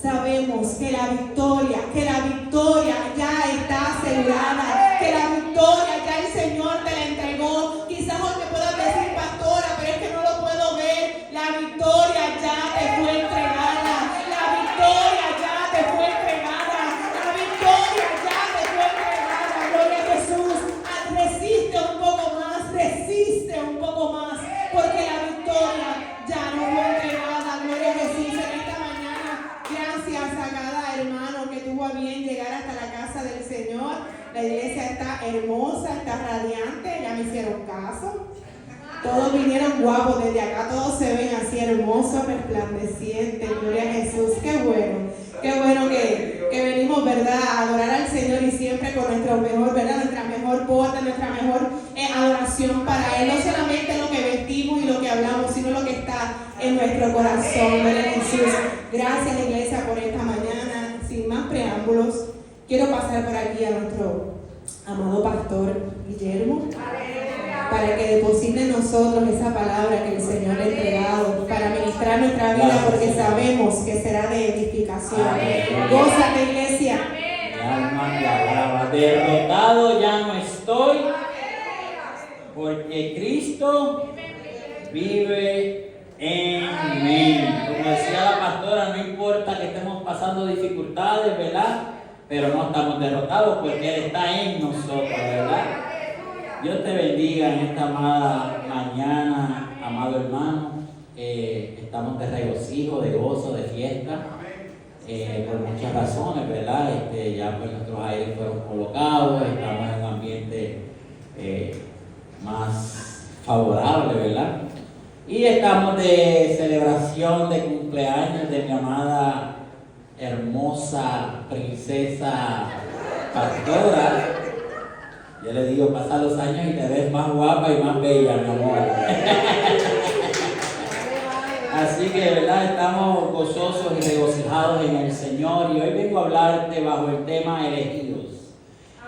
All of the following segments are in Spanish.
sabemos que la victoria ya está asegurada, que la victoria ya el Señor te la entregó. Quizás hoy me puedas decir, pastora, pero es que no lo puedo ver. La victoria ya te fue entregada. La victoria ya te fue entregada. La victoria ya te fue entregada. Gloria a Jesús. Resiste un poco más, porque la victoria ya no fue entregada. Gloria a Jesús. En esta mañana, gracias a cada hermano que tuvo a bien llegar hasta la casa del Señor. La iglesia está hermosa, está radiante, ya me hicieron caso. Todos vinieron guapos desde acá, todos se ven así hermosos, resplandecientes. Gloria a Jesús, qué bueno que venimos, ¿verdad?, a adorar al Señor y siempre con nuestro mejor, ¿verdad?, nuestra mejor porta, nuestra mejor adoración para Él. No solamente lo que vestimos y lo que hablamos, sino lo que está en nuestro corazón. Gloria a Jesús. Gracias, iglesia, por esta mañana. Sin más preámbulos, quiero pasar por aquí a nuestro amado pastor Guillermo, para que deposite en nosotros esa palabra que el Señor ha entregado para ministrar nuestra vida, porque sabemos que será de edificación. Gózate, iglesia. Mi alma te alaba. Derrotado ya no estoy, porque Cristo vive en mí. Como decía la pastora, no importa que estemos pasando dificultades, ¿verdad?, pero no estamos derrotados porque Él está en nosotros, ¿verdad? Dios te bendiga en esta amada mañana, amado hermano. Estamos de regocijo, de gozo, de fiesta, por muchas razones, ¿verdad? Ya pues nuestros aires fueron colocados, estamos en un ambiente más favorable, ¿verdad? Y estamos de celebración de cumpleaños de mi amada, hermosa princesa pastora. Yo le digo, pasan los años y te ves más guapa y más bella, mi amor. Así que, ¿verdad?, estamos gozosos y regocijados en el Señor. Y hoy vengo a hablarte bajo el tema elegidos.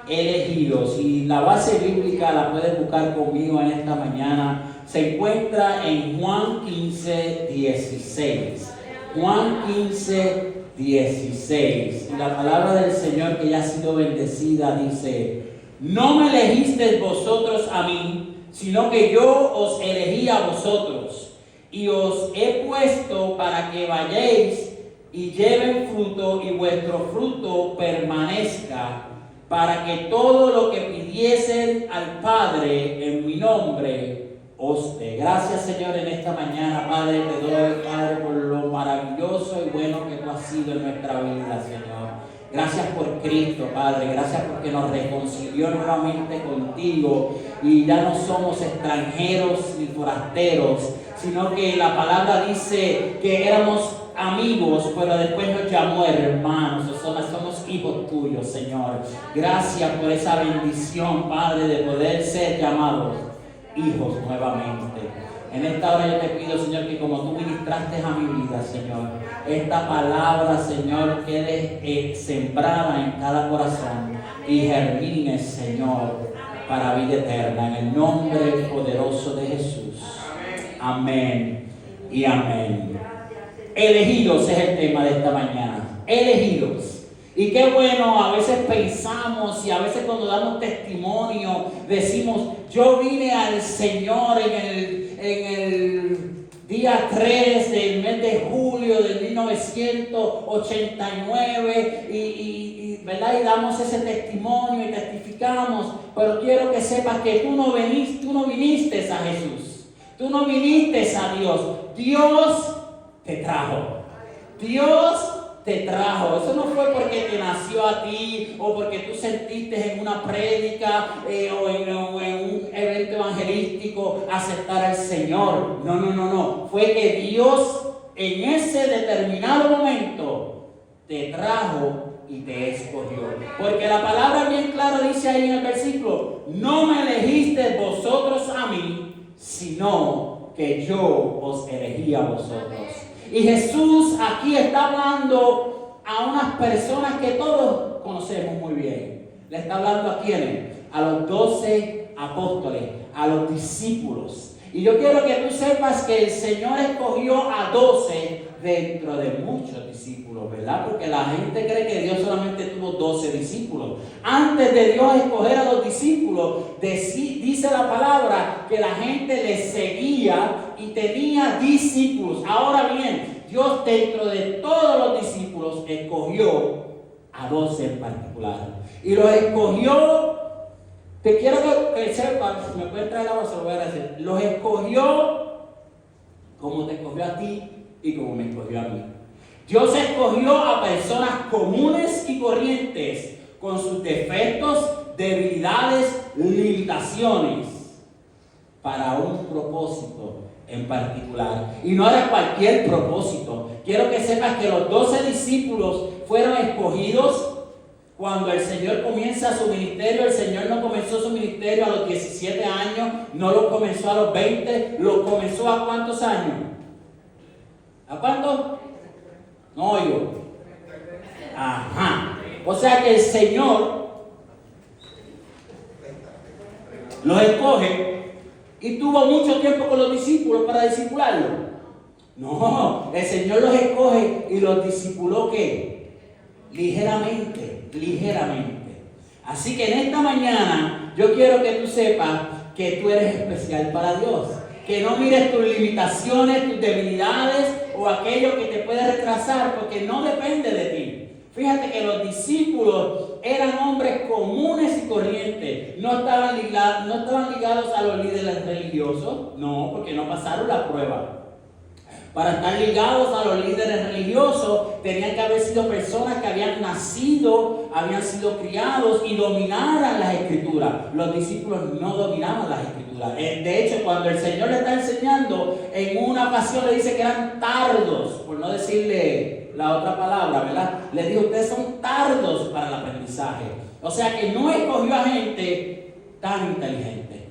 Elegidos. Y la base bíblica la puedes buscar conmigo en esta mañana. Se encuentra en Juan 15:16. Juan 15:16. Y la palabra del Señor, que ya ha sido bendecida, dice: no me elegisteis vosotros a mí, sino que yo os elegí a vosotros, y os he puesto para que vayáis y lleven fruto, y vuestro fruto permanezca, para que todo lo que pidiesen al Padre en mi nombre os dé. Gracias, Señor, en esta mañana, Padre, te doy, Padre, por lo maravilloso y bueno que tú has sido en nuestra vida, Señor. Gracias por Cristo, Padre. Gracias porque nos reconcilió nuevamente contigo y ya no somos extranjeros ni forasteros, sino que la palabra dice que éramos amigos, pero después nos llamó hermanos. Somos hijos tuyos, Señor. Gracias por esa bendición, Padre, de poder ser llamados hijos nuevamente. En esta hora yo te pido, Señor, que como tú ministraste a mi vida, Señor, esta palabra, Señor, quede sembrada en cada corazón y germine, Señor, para vida eterna, en el nombre poderoso de Jesús. Amén y amén. Elegidos es el tema de esta mañana. Elegidos. Y qué bueno, a veces pensamos y a veces cuando damos testimonio decimos: yo vine al Señor en el día 3 del mes de julio de 1989 y ¿verdad? Y damos ese testimonio y testificamos, pero quiero que sepas que tú no viniste a Jesús, tú no viniste a Dios, Dios te trajo, Dios te trajo. Eso no fue porque te nació a ti o porque tú sentiste en una prédica o en un evento evangelístico aceptar al Señor. No. Fue que Dios en ese determinado momento te trajo y te escogió. Porque la palabra bien clara dice ahí en el versículo: no me elegisteis vosotros a mí, sino que yo os elegí a vosotros. Y Jesús aquí está hablando a unas personas que todos conocemos muy bien. Le está hablando a quiénes, a los 12 apóstoles, a los discípulos. Y yo quiero que tú sepas que el Señor escogió a 12 dentro de muchos discípulos, ¿verdad? Porque la gente cree que Dios solamente tuvo 12 discípulos. Antes de Dios escoger a los discípulos, dice la palabra que la gente les seguía y tenía discípulos. Ahora bien, Dios dentro de todos los discípulos escogió a 12 en particular. Y los escogió, te quiero que sepas, si me pueden traer agua, se lo voy a agradecer. Los escogió como te escogió a ti y como me escogió a mí. Dios escogió a personas comunes y corrientes, con sus defectos, debilidades, limitaciones, para un propósito en particular. Y no era cualquier propósito. Quiero que sepas que los 12 discípulos fueron escogidos cuando el Señor comienza su ministerio. El Señor no comenzó su ministerio a los 17 años, no lo comenzó a los 20, lo comenzó ¿a cuántos años? ¿A cuántos? No oigo. Ajá. O sea que el Señor los escoge y tuvo mucho tiempo con los discípulos para discipularlos. No, el Señor los escoge y los discipuló ¿qué? Ligeramente. Así que en esta mañana yo quiero que tú sepas que tú eres especial para Dios. Que no mires tus limitaciones, tus debilidades o aquello que te puede retrasar, porque no depende de ti. Fíjate que los discípulos eran hombres comunes y corrientes. No estaban ligados a los líderes religiosos. No, porque no pasaron la prueba. Para estar ligados a los líderes religiosos, tenían que haber sido personas que habían nacido, habían sido criados y dominaran las escrituras. Los discípulos no dominaban las escrituras. De hecho, cuando el Señor le está enseñando, en una ocasión le dice que eran tardos, por no decirle la otra palabra, ¿verdad? Le dijo, ustedes son tardos para el aprendizaje. O sea que no escogió a gente tan inteligente.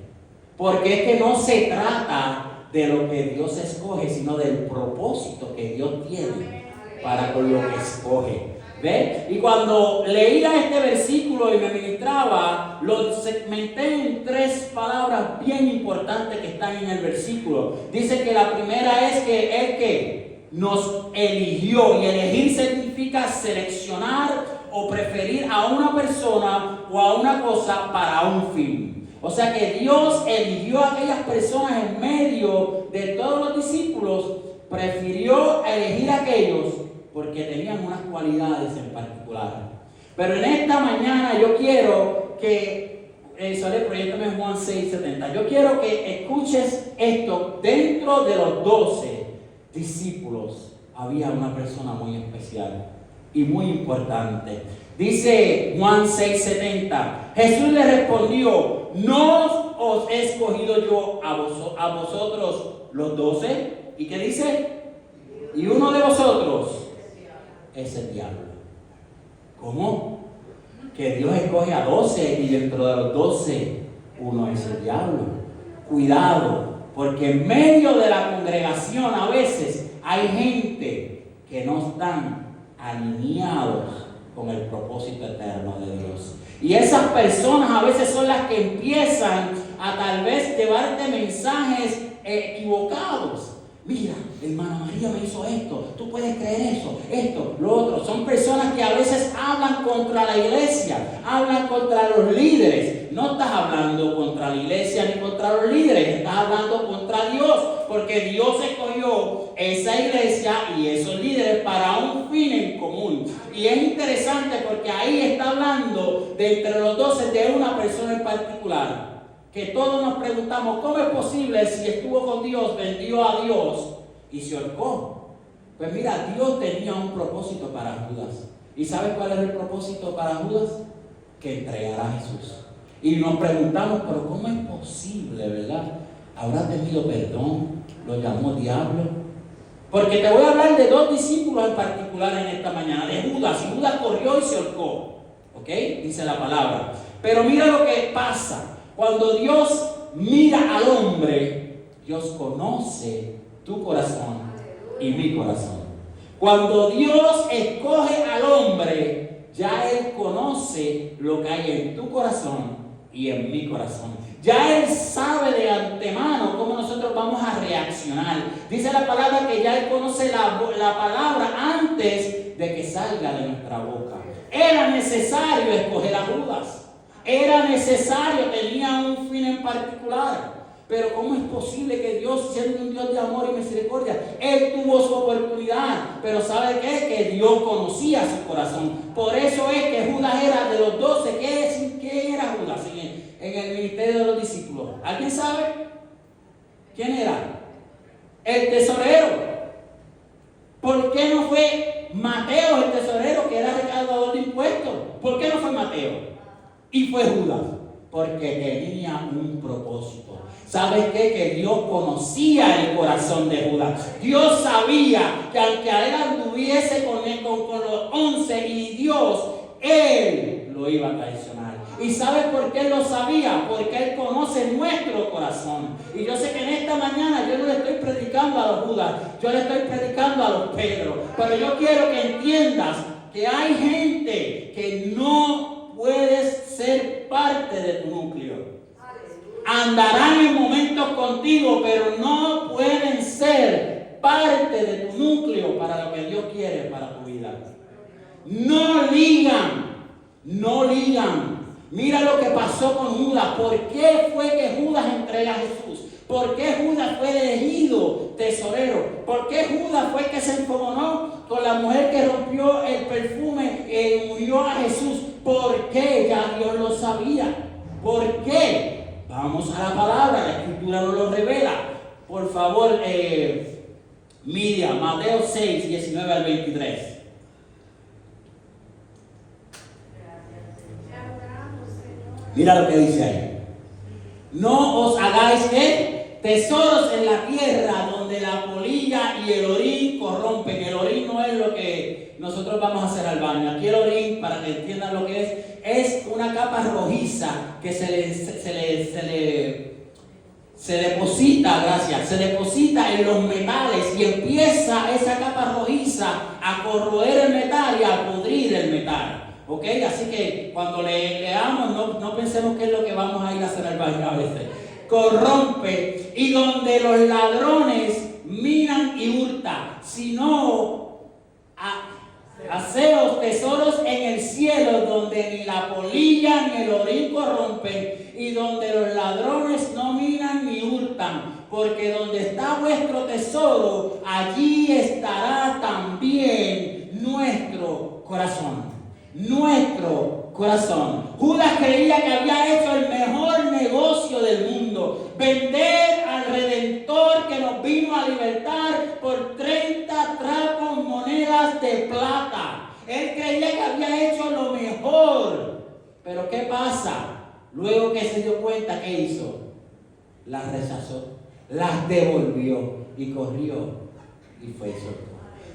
Porque es que no se trata de lo que Dios escoge, sino del propósito que Dios tiene para con lo que escoge. ¿Ve? Y cuando leía este versículo y me ministraba, lo segmenté en 3 palabras bien importantes que están en el versículo. Dice que la primera es que Él que nos eligió, y elegir significa seleccionar o preferir a una persona o a una cosa para un fin. O sea que Dios eligió a aquellas personas en medio de todos los discípulos, prefirió elegir a aquellos porque tenían unas cualidades en particular. Pero en esta mañana yo quiero que, proyectame Juan 6:70, yo quiero que escuches esto. Dentro de los 12 discípulos había una persona muy especial y muy importante. Dice Juan 6:70, Jesús le respondió, ¿no os he escogido yo a vosotros los 12? ¿Y qué dice? Y uno de vosotros es el diablo. ¿Cómo? Que Dios escoge a 12 y dentro de los 12 uno es el diablo. Cuidado, porque en medio de la congregación a veces hay gente que no están alineados con el propósito eterno de Dios. Y esas personas a veces son las que empiezan a tal vez llevarte mensajes equivocados. Mira, hermana María me hizo esto, tú puedes creer eso, esto, lo otro. Son personas que a veces hablan contra la iglesia, hablan contra los líderes. No estás hablando contra la iglesia ni contra los líderes, estás hablando contra Dios, porque Dios escogió esa iglesia y esos líderes para un fin en común. Y es interesante porque ahí está hablando de entre los 12 de una persona en particular. Que todos nos preguntamos, ¿cómo es posible si estuvo con Dios, vendió a Dios y se ahorcó? Pues mira, Dios tenía un propósito para Judas. ¿Y sabes cuál es el propósito para Judas? Que entregara a Jesús. Y nos preguntamos, pero ¿cómo es posible, verdad? ¿Habrá tenido perdón? ¿Lo llamó diablo? Porque te voy a hablar de 2 discípulos en particular en esta mañana, de Judas. Y Judas corrió y se ahorcó. ¿Ok? Dice la palabra. Pero mira lo que pasa. Cuando Dios mira al hombre, Dios conoce tu corazón y mi corazón. Cuando Dios escoge al hombre, ya Él conoce lo que hay en tu corazón y en mi corazón. Ya Él sabe de antemano cómo nosotros vamos a reaccionar. Dice la palabra que ya Él conoce la palabra antes de que salga de nuestra boca. Era necesario escoger a Judas. Era necesario, tenía un fin en particular. Pero ¿cómo es posible que Dios, siendo un Dios de amor y misericordia, Él tuvo su oportunidad? Pero ¿sabe qué? Que Dios conocía su corazón. Por eso es que Judas era de los 12. ¿Qué era Judas en el ministerio de los discípulos? ¿Alguien sabe? ¿Quién era? El tesorero. ¿Por qué no fue Mateo el tesorero, que era recaudador de impuestos? ¿Por qué no fue Mateo? Y fue Judas. Porque tenía un propósito. ¿Sabes qué? Que Dios conocía el corazón de Judas. Dios sabía que aunque a él anduviese con los 11 y Dios, Él lo iba a traicionar. ¿Y sabes por qué Él lo sabía? Porque Él conoce nuestro corazón. Y yo sé que en esta mañana yo no le estoy predicando a los Judas, yo le estoy predicando a los Pedro. Pero yo quiero que entiendas que hay gente que no puedes ser parte de tu núcleo. Andarán en momentos contigo, pero no pueden ser parte de tu núcleo para lo que Dios quiere para tu vida. No ligan. Mira lo que pasó con Judas. ¿Por qué fue que Judas entrega a Jesús? ¿Por qué Judas fue elegido tesorero? ¿Por qué Judas fue el que se enfogonó con la mujer que rompió el perfume y murió a Jesús? ¿Por qué? Ya Dios lo sabía. ¿Por qué? Vamos a la palabra, la Escritura nos lo revela. Por favor, Miriam, Mateo 6, 19 al 23. Mira lo que dice ahí. No os hagáis tesoros en la tierra donde la polilla y el orín corrompen. El orín no es lo que nosotros vamos a hacer al baño. Aquí el orín, para que entiendan lo que es una capa rojiza que se deposita en los metales y empieza esa capa rojiza a corroer el metal y a pudrir el metal. ¿Ok? Así que cuando leamos, no pensemos que es lo que vamos a ir a hacer al baño a veces. Corrompe, y donde los ladrones minan y hurtan, sino haceos tesoros en el cielo, donde ni la polilla ni el orín corrompen, y donde los ladrones no minan ni hurtan, porque donde está vuestro tesoro, allí estará también nuestro corazón. Nuestro corazón. Judas creía que había hecho el mejor negocio del mundo: vender al Redentor que nos vino a libertar por 30 trapos monedas de plata. Él creía que había hecho lo mejor. Pero ¿qué pasa? Luego que se dio cuenta, ¿qué hizo? Las rechazó, las devolvió y corrió y fue soltado.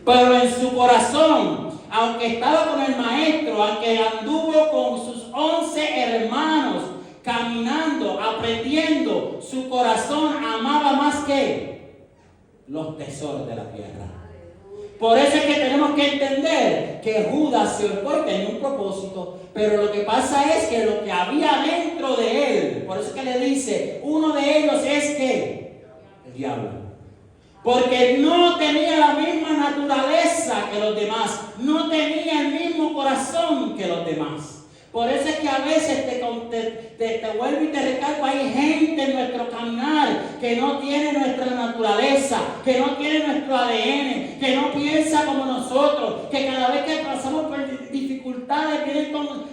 Pero en su corazón, aunque estaba con el maestro, aunque anduvo con sus 11 hermanos, caminando, aprendiendo, su corazón amaba más que los tesoros de la tierra. Por eso es que tenemos que entender que Judas se opone, tenía un propósito, pero lo que pasa es que lo que había dentro de él, por eso es que le dice, uno de ellos es que el diablo. Porque no tenía la misma naturaleza que los demás, no tenía el mismo corazón que los demás. Por eso es que a veces te vuelvo y te recalco, hay gente en nuestro caminar que no tiene nuestra naturaleza, que no tiene nuestro ADN, que no piensa como nosotros, que cada vez que pasamos por dificultades vienen con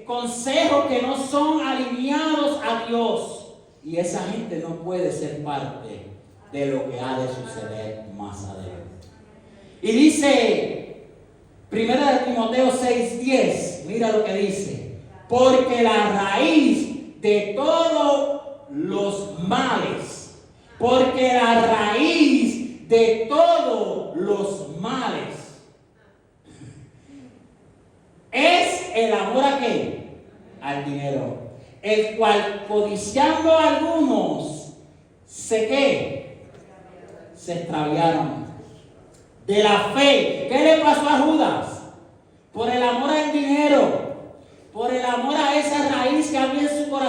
consejos que no son alineados a Dios. Y esa gente no puede ser parte de lo que ha de suceder más adelante. Y dice 1 Timoteo 6:10, mira lo que dice: porque la raíz de todos los males, porque la raíz de todos los males es el amor ¿a qué? Al dinero, el cual codiciando a algunos se extraviaron de la fe. ¿Qué le pasó a Judas? Por el amor al dinero, por el amor a esa raíz que había en su corazón.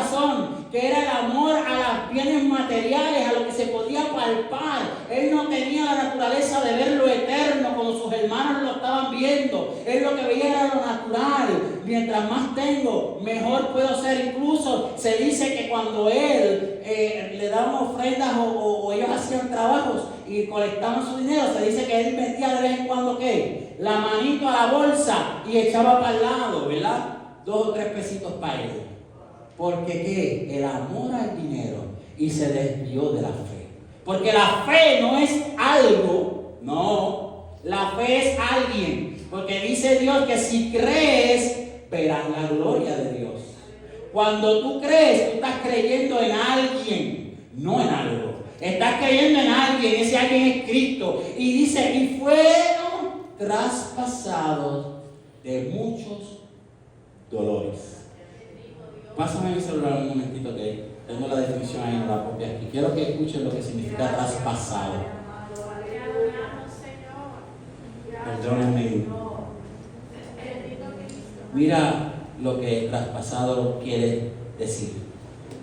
que era el amor a los bienes materiales, a lo que se podía palpar. Él no tenía la naturaleza de ver lo eterno como sus hermanos lo estaban viendo. Él lo que veía era lo natural. Mientras más tengo, mejor puedo ser. Incluso se dice que cuando él le daban ofrendas o ellos hacían trabajos y colectaban su dinero, se dice que él metía de vez en cuando ¿qué? La manito a la bolsa y echaba para el lado, ¿verdad? 2 o 3 pesitos para él. Porque ¿qué? El amor al dinero, y se desvió de la fe. Porque la fe no es algo, no, la fe es alguien. Porque dice Dios que si crees, verás la gloria de Dios. Cuando tú crees, tú estás creyendo en alguien, no en algo. Estás creyendo en alguien, ese alguien es Cristo. Y dice, y fueron traspasados de muchos dolores. Pásame mi celular un momentito que tengo la definición ahí, no la copia aquí. Quiero que escuchen lo que significa traspasado. Perdónenme. Mira lo que traspasado quiere decir,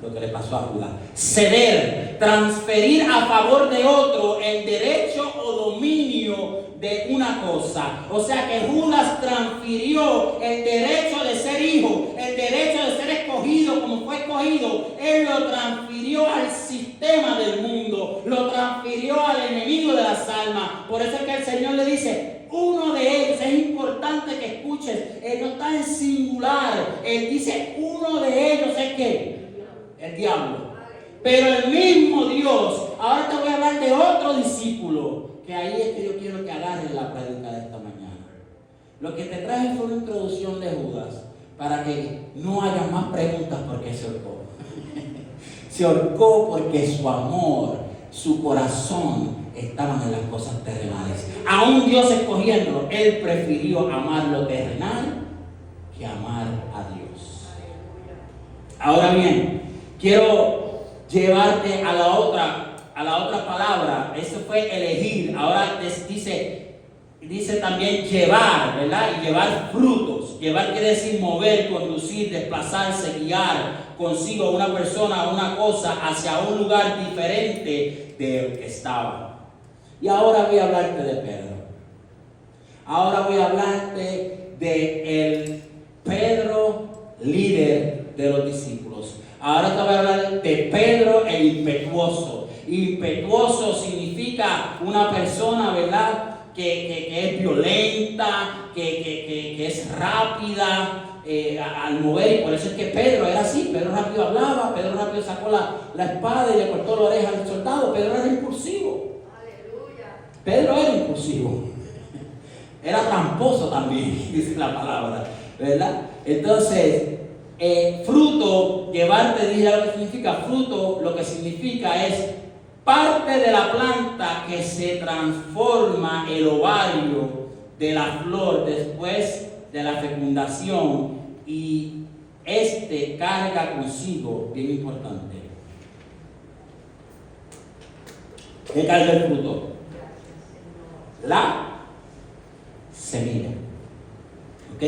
lo que le pasó a Judas. Ceder, transferir a favor de otro el derecho o dominio de una cosa. O sea que Judas transfirió el derecho de ser hijo, el derecho de ser escogido como fue escogido. Él lo transfirió al sistema del mundo, lo transfirió al enemigo de las almas. Por eso es que el Señor le dice, uno de ellos, es importante que escuches, él no está en singular, él dice uno de ellos es que el diablo. Pero el mismo Dios, ahora te voy a hablar de otro discípulo, que ahí es que yo quiero que agarren la prédica de esta mañana. Lo que te traje fue una introducción de Judas, para que no haya más preguntas porque se ahorcó. Se ahorcó porque su amor, su corazón estaban en las cosas terrenales. Aún Dios escogiéndolo, él prefirió amar lo terrenal que amar a Dios. Ahora bien, quiero llevarte a la otra palabra. Eso fue elegir. Ahora dice también llevar, ¿verdad? Y llevar frutos. Llevar quiere decir mover, conducir, desplazarse, guiar consigo a una persona, a una cosa, hacia un lugar diferente del que estaba. Y ahora voy a hablarte de Pedro. Ahora voy a hablarte de el Pedro líder de los discípulos. Ahora te voy a hablar de Pedro el impetuoso. Impetuoso significa una persona, ¿verdad?, que es violenta, que es rápida al mover, y por eso es que Pedro era así. Pedro rápido hablaba, Pedro rápido sacó la espada y le cortó la oreja al soldado. Pedro era impulsivo. Pedro era impulsivo, era tramposo también, dice la palabra, ¿verdad? Entonces, fruto, llevarte, dije lo que significa fruto, lo que significa es parte de la planta que se transforma el ovario de la flor después de la fecundación, y carga consigo, bien importante. ¿Qué carga el fruto? La semilla. ¿Ok?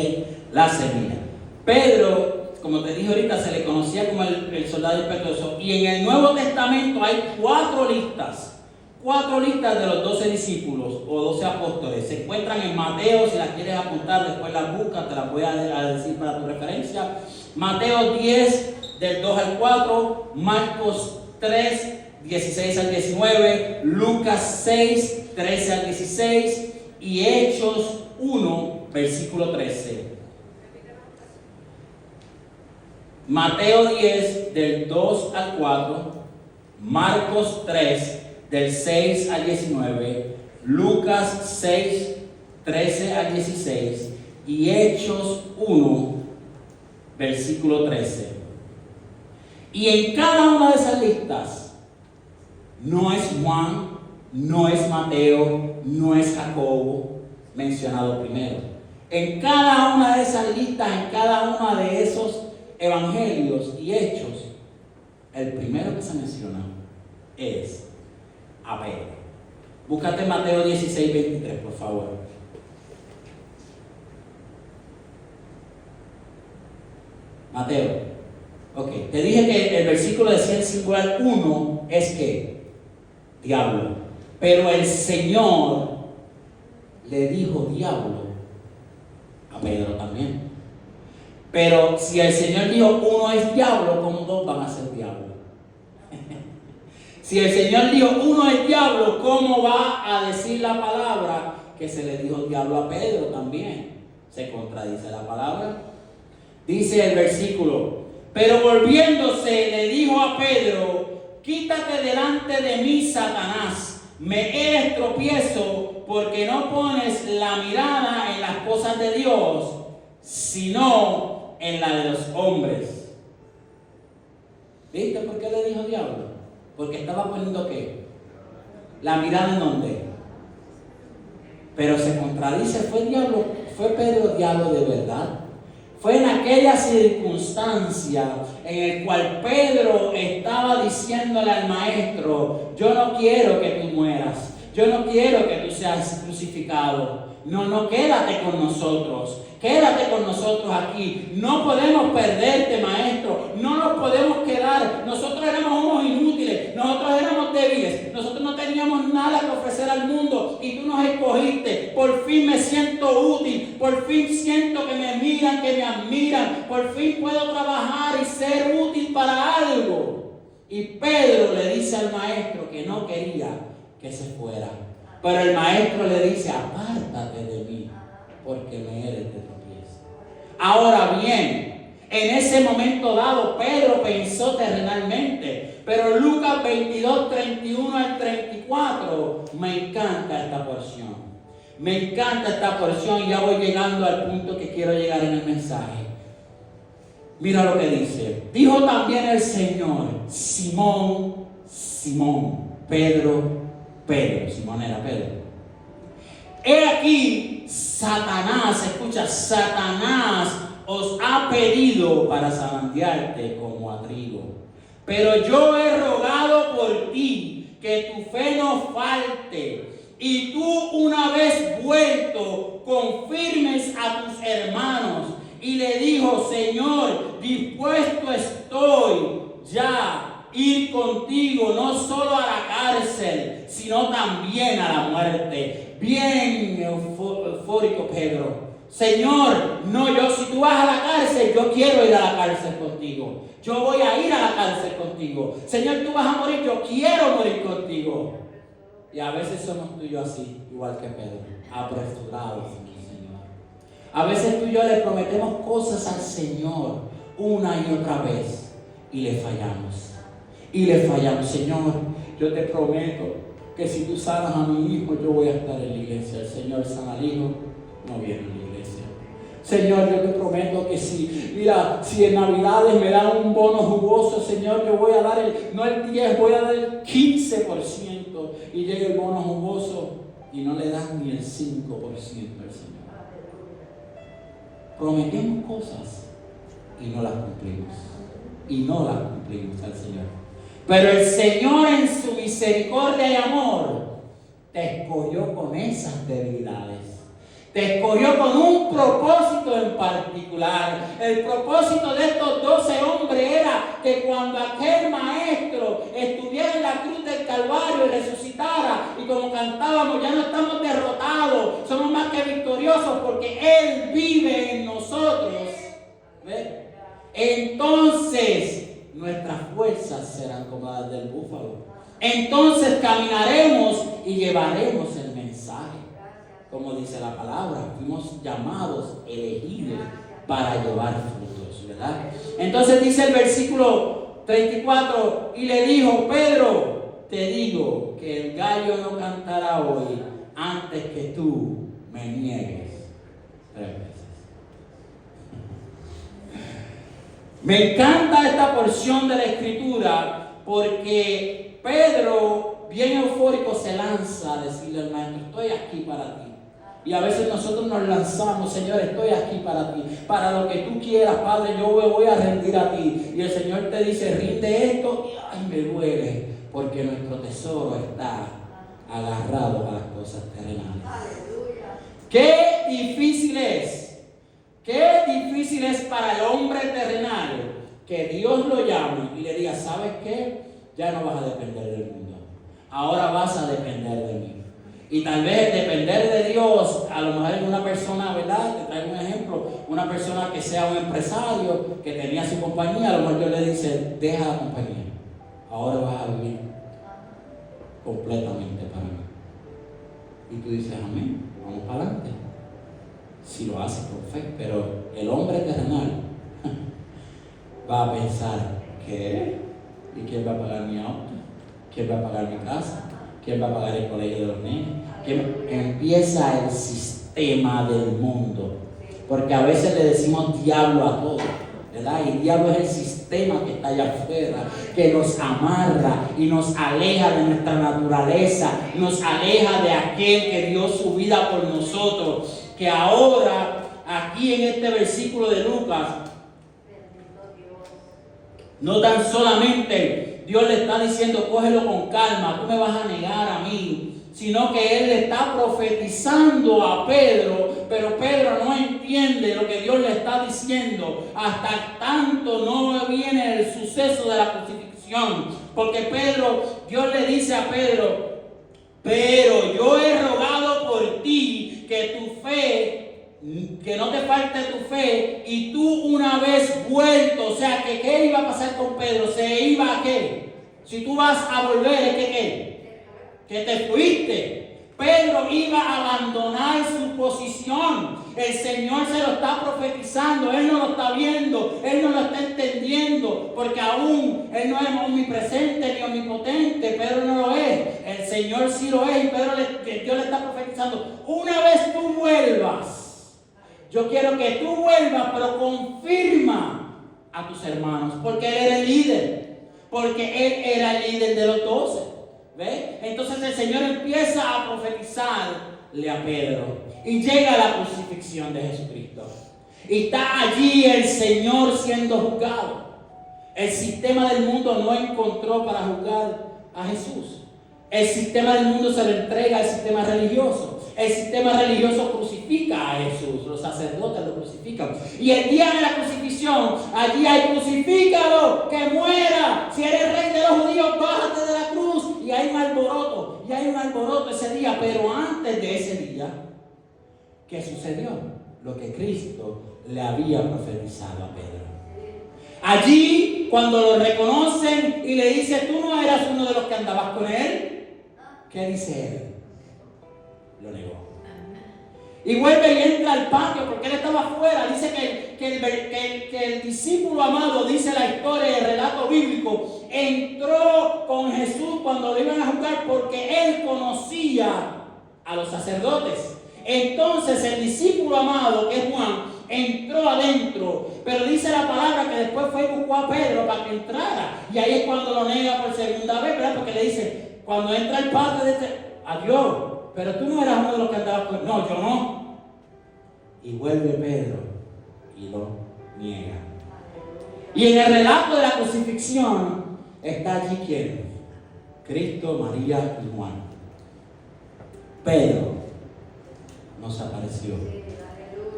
La semilla. Pedro, como te dije ahorita, se le conocía como el soldado impetuoso. Y en el Nuevo Testamento hay 4 listas. 4 listas de los 12 discípulos o 12 apóstoles. Se encuentran en Mateo. Si las quieres apuntar, después las buscas, te las voy a decir para tu referencia. Mateo 10, del 2 al 4. Marcos 3, 16 al 19, Lucas 6, 13 al 16 y Hechos 1, versículo 13. Mateo 10, del 2 al 4, Marcos 3, del 6 al 19, Lucas 6, 13 al 16 y Hechos 1, versículo 13. Y en cada una de esas listas, no es Juan, no es Mateo, no es Jacobo mencionado primero. En cada una de esas listas, en cada uno de esos evangelios y hechos, el primero que se menciona es a Pedro. Búscate Mateo 16, 23, por favor. Mateo. Ok, te dije que el versículo decía en singular uno es que diablo. Pero el Señor le dijo diablo a Pedro también. Pero si el Señor dijo uno es diablo, ¿cómo dos van a ser diablo? Si el Señor dijo uno es diablo, ¿cómo va a decir la palabra que se le dijo diablo a Pedro también? Se contradice la palabra. Dice el versículo: pero volviéndose le dijo a Pedro: quítate delante de mí, Satanás, me eres tropiezo, porque no pones la mirada en las cosas de Dios, sino en la de los hombres. ¿Viste por qué le dijo diablo? Porque estaba poniendo ¿qué? La mirada en dónde. Pero se contradice, ¿fue Pedro diablo de verdad? Fue en aquella circunstancia en la cual Pedro estaba diciéndole al maestro: yo no quiero que tú mueras, yo no quiero que tú seas crucificado. No, quédate con nosotros aquí. No podemos perderte, maestro, no nos podemos quedar. Nosotros éramos unos inútiles, nosotros éramos débiles, nosotros no teníamos nada que ofrecer al mundo y tú nos escogiste. Por fin me siento útil, por fin siento que me miran, que me admiran, por fin puedo trabajar y ser útil para algo. Y Pedro le dice al maestro que no quería que se fuera. Pero el maestro le dice: apártate de mí, porque me eres de tropiezo. Ahora bien, en ese momento dado, Pedro pensó terrenalmente. Pero Lucas 22, 31 al 34, me encanta esta porción. Me encanta esta porción y ya voy llegando al punto que quiero llegar en el mensaje. Mira lo que dice. Dijo también el Señor: Simón, Simón, Pedro, Simón era Pedro. He aquí, Satanás, escucha, Satanás os ha pedido para zarandearte como a trigo. Pero yo he rogado por ti que tu fe no falte, y tú, una vez vuelto, confirmes a tus hermanos. Y le dijo: Señor, dispuesto estoy ya ir contigo, no solo a la cárcel, sino también a la muerte. Bien eufórico Pedro. Señor, si tú vas a la cárcel, yo quiero ir a la cárcel contigo. Yo voy a ir a la cárcel contigo. Señor, tú vas a morir, yo quiero morir contigo. Y a veces somos tú y yo así, igual que Pedro, apresurados en el Señor. A veces tú y yo le prometemos cosas al Señor una y otra vez y le fallamos. Señor, yo te prometo que si tú sanas a mi hijo, yo voy a estar en la iglesia. El Señor sana al hijo, no viene a la iglesia. Señor, yo te prometo que si en Navidades me dan un bono jugoso, Señor, yo voy a dar no el 10, voy a dar el 15%. Y llega el bono jugoso y no le das ni el 5% al Señor. Prometemos cosas y no las cumplimos al Señor. Pero el Señor, en su misericordia y amor, te escogió con esas debilidades. Te escogió con un propósito en particular. El propósito de estos 12 hombres era que cuando aquel maestro estuviera en la cruz del Calvario y resucitara, y como cantábamos, ya no estamos derrotados, somos más que victoriosos porque Él vive en nosotros. ¿Ves? Entonces nuestras fuerzas serán como las del búfalo. Entonces caminaremos y llevaremos el mensaje. Como dice la palabra, fuimos llamados, elegidos para llevar frutos, ¿verdad? Entonces dice el versículo 34, y le dijo: Pedro, te digo que el gallo no cantará hoy antes que tú me niegues 3 veces. Me encanta esta porción de la Escritura porque Pedro, bien eufórico, se lanza a decirle al maestro: estoy aquí para ti. Y a veces nosotros nos lanzamos: Señor, estoy aquí para ti, para lo que tú quieras, Padre, yo me voy a rendir a ti. Y el Señor te dice: rinde esto, y ay, me duele, porque nuestro tesoro está agarrado a las cosas terrenales. ¡Aleluya! ¡Qué difícil es! Qué difícil es para el hombre terrenal que Dios lo llame y le diga, ¿sabes qué? Ya no vas a depender del mundo. Ahora vas a depender de mí. Y tal vez depender de Dios, a lo mejor en una persona, ¿verdad? Te traigo un ejemplo, una persona que sea un empresario, que tenía su compañía, a lo mejor Dios le dice, deja la compañía. Ahora vas a vivir completamente para mí. Y tú dices, amén, vamos para adelante. Si lo haces por fe, pero el hombre terrenal va a pensar, ¿qué? ¿Y quién va a pagar mi auto? ¿Quién va a pagar mi casa? ¿Quién va a pagar el colegio de los niños? ¿Quién? Empieza el sistema del mundo. Porque a veces le decimos diablo a todo, ¿verdad? Y el diablo es el sistema que está allá afuera, que nos amarra y nos aleja de nuestra naturaleza, nos aleja de aquel que dio su vida por nosotros. Que ahora, aquí en este versículo de Lucas, no tan solamente Dios le está diciendo, cógelo con calma, tú me vas a negar a mí, sino que Él le está profetizando a Pedro, pero Pedro no entiende lo que Dios le está diciendo hasta tanto no viene el suceso de la crucifixión. Porque Dios le dice a Pedro, pero yo he rogado por ti que tu fe, que no te falte tu fe, y tú una vez vuelto, o sea, que ¿qué iba a pasar con Pedro? ¿Se iba a qué? Si tú vas a volver, ¿es que qué? Que te fuiste. Pedro iba a abandonar su posición. El Señor se lo está profetizando. Él no lo está viendo. Él no lo está entendiendo. Porque aún Él no es omnipresente ni omnipotente. Pedro no lo es. El Señor sí lo es. Y Dios le está profetizando. Una vez tú vuelvas, yo quiero que tú vuelvas, pero confirma a tus hermanos. Porque Él era el líder. Porque Él era el líder de los 12. ¿Ve? Entonces el Señor empieza a profetizarle a Pedro y llega la crucifixión de Jesucristo. Y está allí el Señor siendo juzgado. El sistema del mundo no encontró para juzgar a Jesús. El sistema del mundo se lo entrega al sistema religioso. El sistema religioso crucifica a Jesús. Los sacerdotes lo crucifican. Y el día de la crucifixión, allí hay crucifícalo, que muera. Si eres rey de los judíos, bájate de la cruz. Y hay un alboroto. Y hay un alboroto ese día. Pero antes de ese día, ¿qué sucedió? Lo que Cristo le había profetizado a Pedro. Allí, cuando lo reconocen y le dice, tú no eras uno de los que andabas con él, ¿qué dice él? Lo negó. Y vuelve y entra al patio porque él estaba afuera. Dice que el discípulo amado, dice la historia, el relato bíblico, entró con Jesús cuando lo iban a juzgar porque él conocía a los sacerdotes. Entonces el discípulo amado, que es Juan, entró adentro, pero dice la palabra que después fue y buscó a Pedro para que entrara. Y ahí es cuando lo niega por segunda vez, ¿verdad? Porque le dice, cuando entra el patio, dice, adiós. Pero tú no eras uno de los que andabas con... No, yo no. Y vuelve Pedro y lo niega. Y en el relato de la crucifixión está allí ¿quién? Cristo, María y Juan. Pedro nos apareció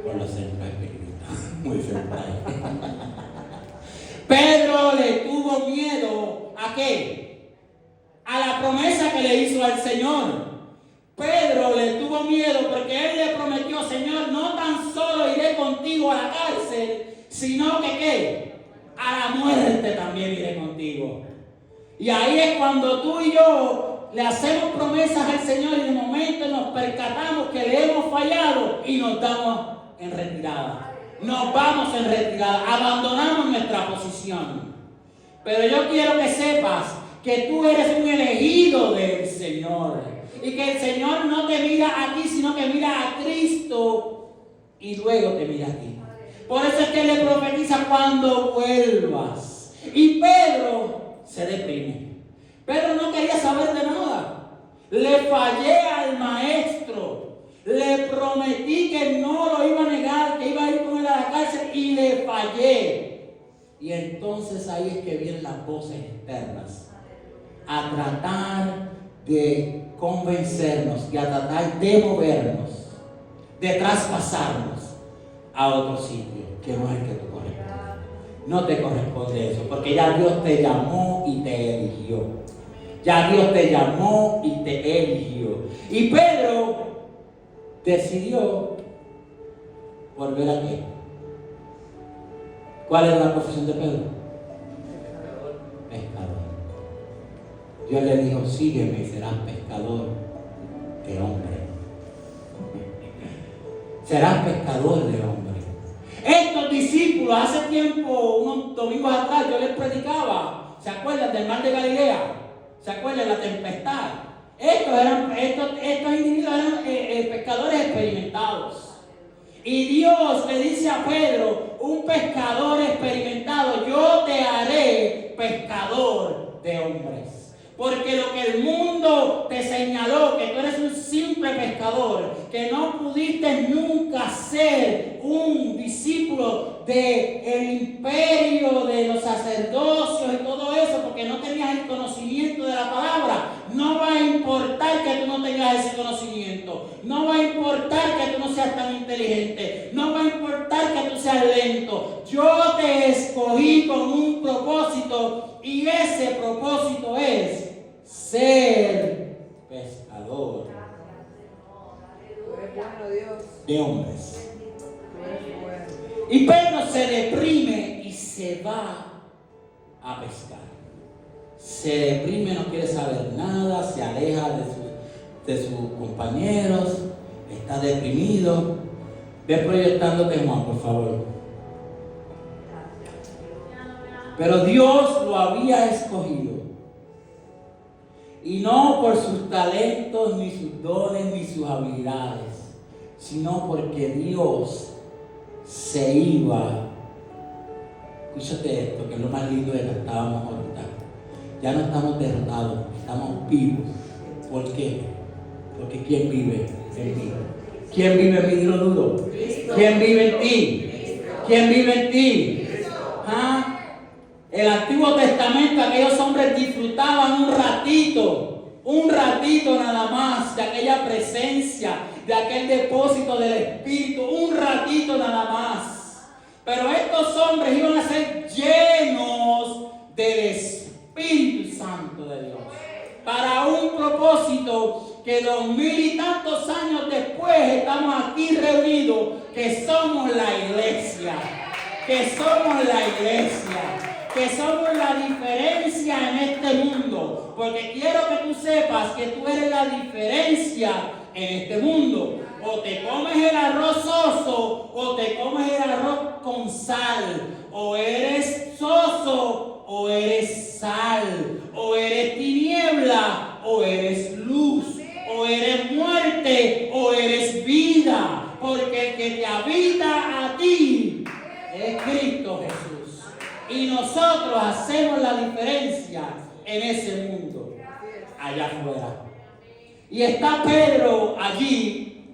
con los centros espirituales. Muy feo. Pedro le tuvo miedo ¿a qué? A la promesa que le hizo al Señor. Pedro le tuvo miedo porque él le prometió, Señor, no tan solo iré contigo a la cárcel, sino que ¿qué? A la muerte también iré contigo. Y ahí es cuando tú y yo le hacemos promesas al Señor y de momento nos percatamos que le hemos fallado y nos damos en retirada. Nos vamos en retirada, abandonamos nuestra posición. Pero yo quiero que sepas que tú eres un elegido del Señor. Y que el Señor no te mira a ti, sino que mira a Cristo y luego te mira a ti. Por eso es que le profetiza cuando vuelvas. Y Pedro se deprime. Pedro no quería saber de nada. Le fallé al maestro. Le prometí que no lo iba a negar, que iba a ir con él a la cárcel y le fallé. Y entonces ahí es que vienen las voces externas a tratar de convencernos y a tratar de movernos, de traspasarnos a otro sitio que no es el que tú corresponde. no te corresponde eso, porque ya Dios te llamó y te eligió. Ya Dios te llamó y te eligió. Y Pedro decidió volver a qué. ¿Cuál es la profesión de Pedro? Pescador. Dios le dijo, sígueme y serás pescador de hombres. Serás pescador de hombres. Estos discípulos, hace tiempo, unos domingos atrás, yo les predicaba. ¿Se acuerdan del mar de Galilea? ¿Se acuerdan de la tempestad? Estos individuos eran pescadores experimentados. Y Dios le dice a Pedro, un pescador experimentado, yo te haré pescador de hombres. Porque lo que el mundo te señaló, que tú eres un simple pescador, que no pudiste nunca ser un discípulo del imperio, de los sacerdocios y todo eso, porque no tenías el conocimiento de la palabra, no va a importar que tú no tengas ese conocimiento, no va a importar que tú no seas tan inteligente, no va a importar que tú seas lento. Yo te escogí con un propósito y ese propósito es ser pescador de hombres. Y Pedro se deprime y se va a pescar. Se deprime, no quiere saber nada, se aleja de sus compañeros, está deprimido. Ve proyectándote, Juan, por favor. Pero Dios lo había escogido. Y no por sus talentos, ni sus dones, ni sus habilidades, sino porque Dios se iba. Escúchate esto, que es lo más lindo de que estábamos ahorita. Ya no estamos derrotados, estamos vivos. ¿Por qué? Porque ¿quién vive? Él vive. ¿Quién vive en mí? Dilo duro. ¿Quién vive en ti? ¿Quién vive en ti? ¿Ah? El Antiguo Testamento, aquellos hombres disfrutaban un ratito nada más de aquella presencia, de aquel depósito del Espíritu, un ratito nada más. Pero estos hombres iban a ser llenos del Espíritu Santo de Dios, para un propósito que 2000 y tantos años después estamos aquí reunidos, que somos la iglesia, que somos la diferencia en este mundo, porque quiero que tú sepas que tú eres la diferencia en este mundo. O te comes el arroz soso o te comes el arroz con sal, o eres soso o eres sal, o eres tiniebla o eres luz, o eres muerte o eres vida, porque el que te habita a ti es Cristo Jesús. Y nosotros hacemos la diferencia en ese mundo, allá afuera. Y está Pedro allí,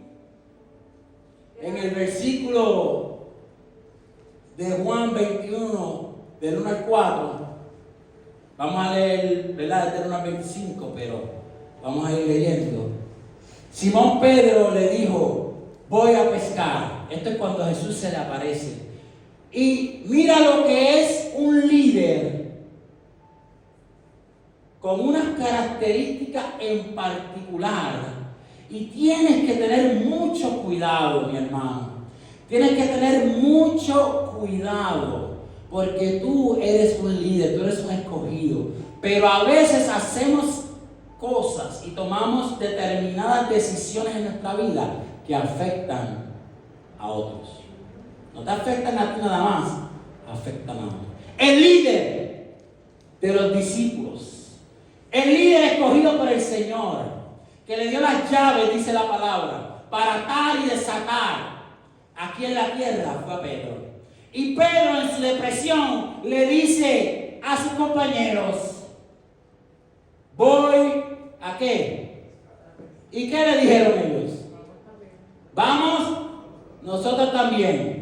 en el versículo de Juan 21, del 1 al 4. Vamos a leer, ¿verdad?, del 1 al 25, pero vamos a ir leyendo. Simón Pedro le dijo, voy a pescar. Esto es cuando Jesús se le aparece. Y mira lo que es un líder con unas características en particular. Y tienes que tener mucho cuidado, mi hermano. Tienes que tener mucho cuidado, porque tú eres un líder, tú eres un escogido. Pero a veces hacemos cosas y tomamos determinadas decisiones en nuestra vida que afectan a otros. No te afectan a ti nada más, afectan a otros. El líder de los discípulos, el líder escogido por el Señor, que le dio las llaves, dice la palabra, para atar y desatar aquí en la tierra, fue a Pedro. Y Pedro, en su depresión, le dice a sus compañeros, voy ¿a qué? ¿Y qué le dijeron ellos? Vamos, nosotros también.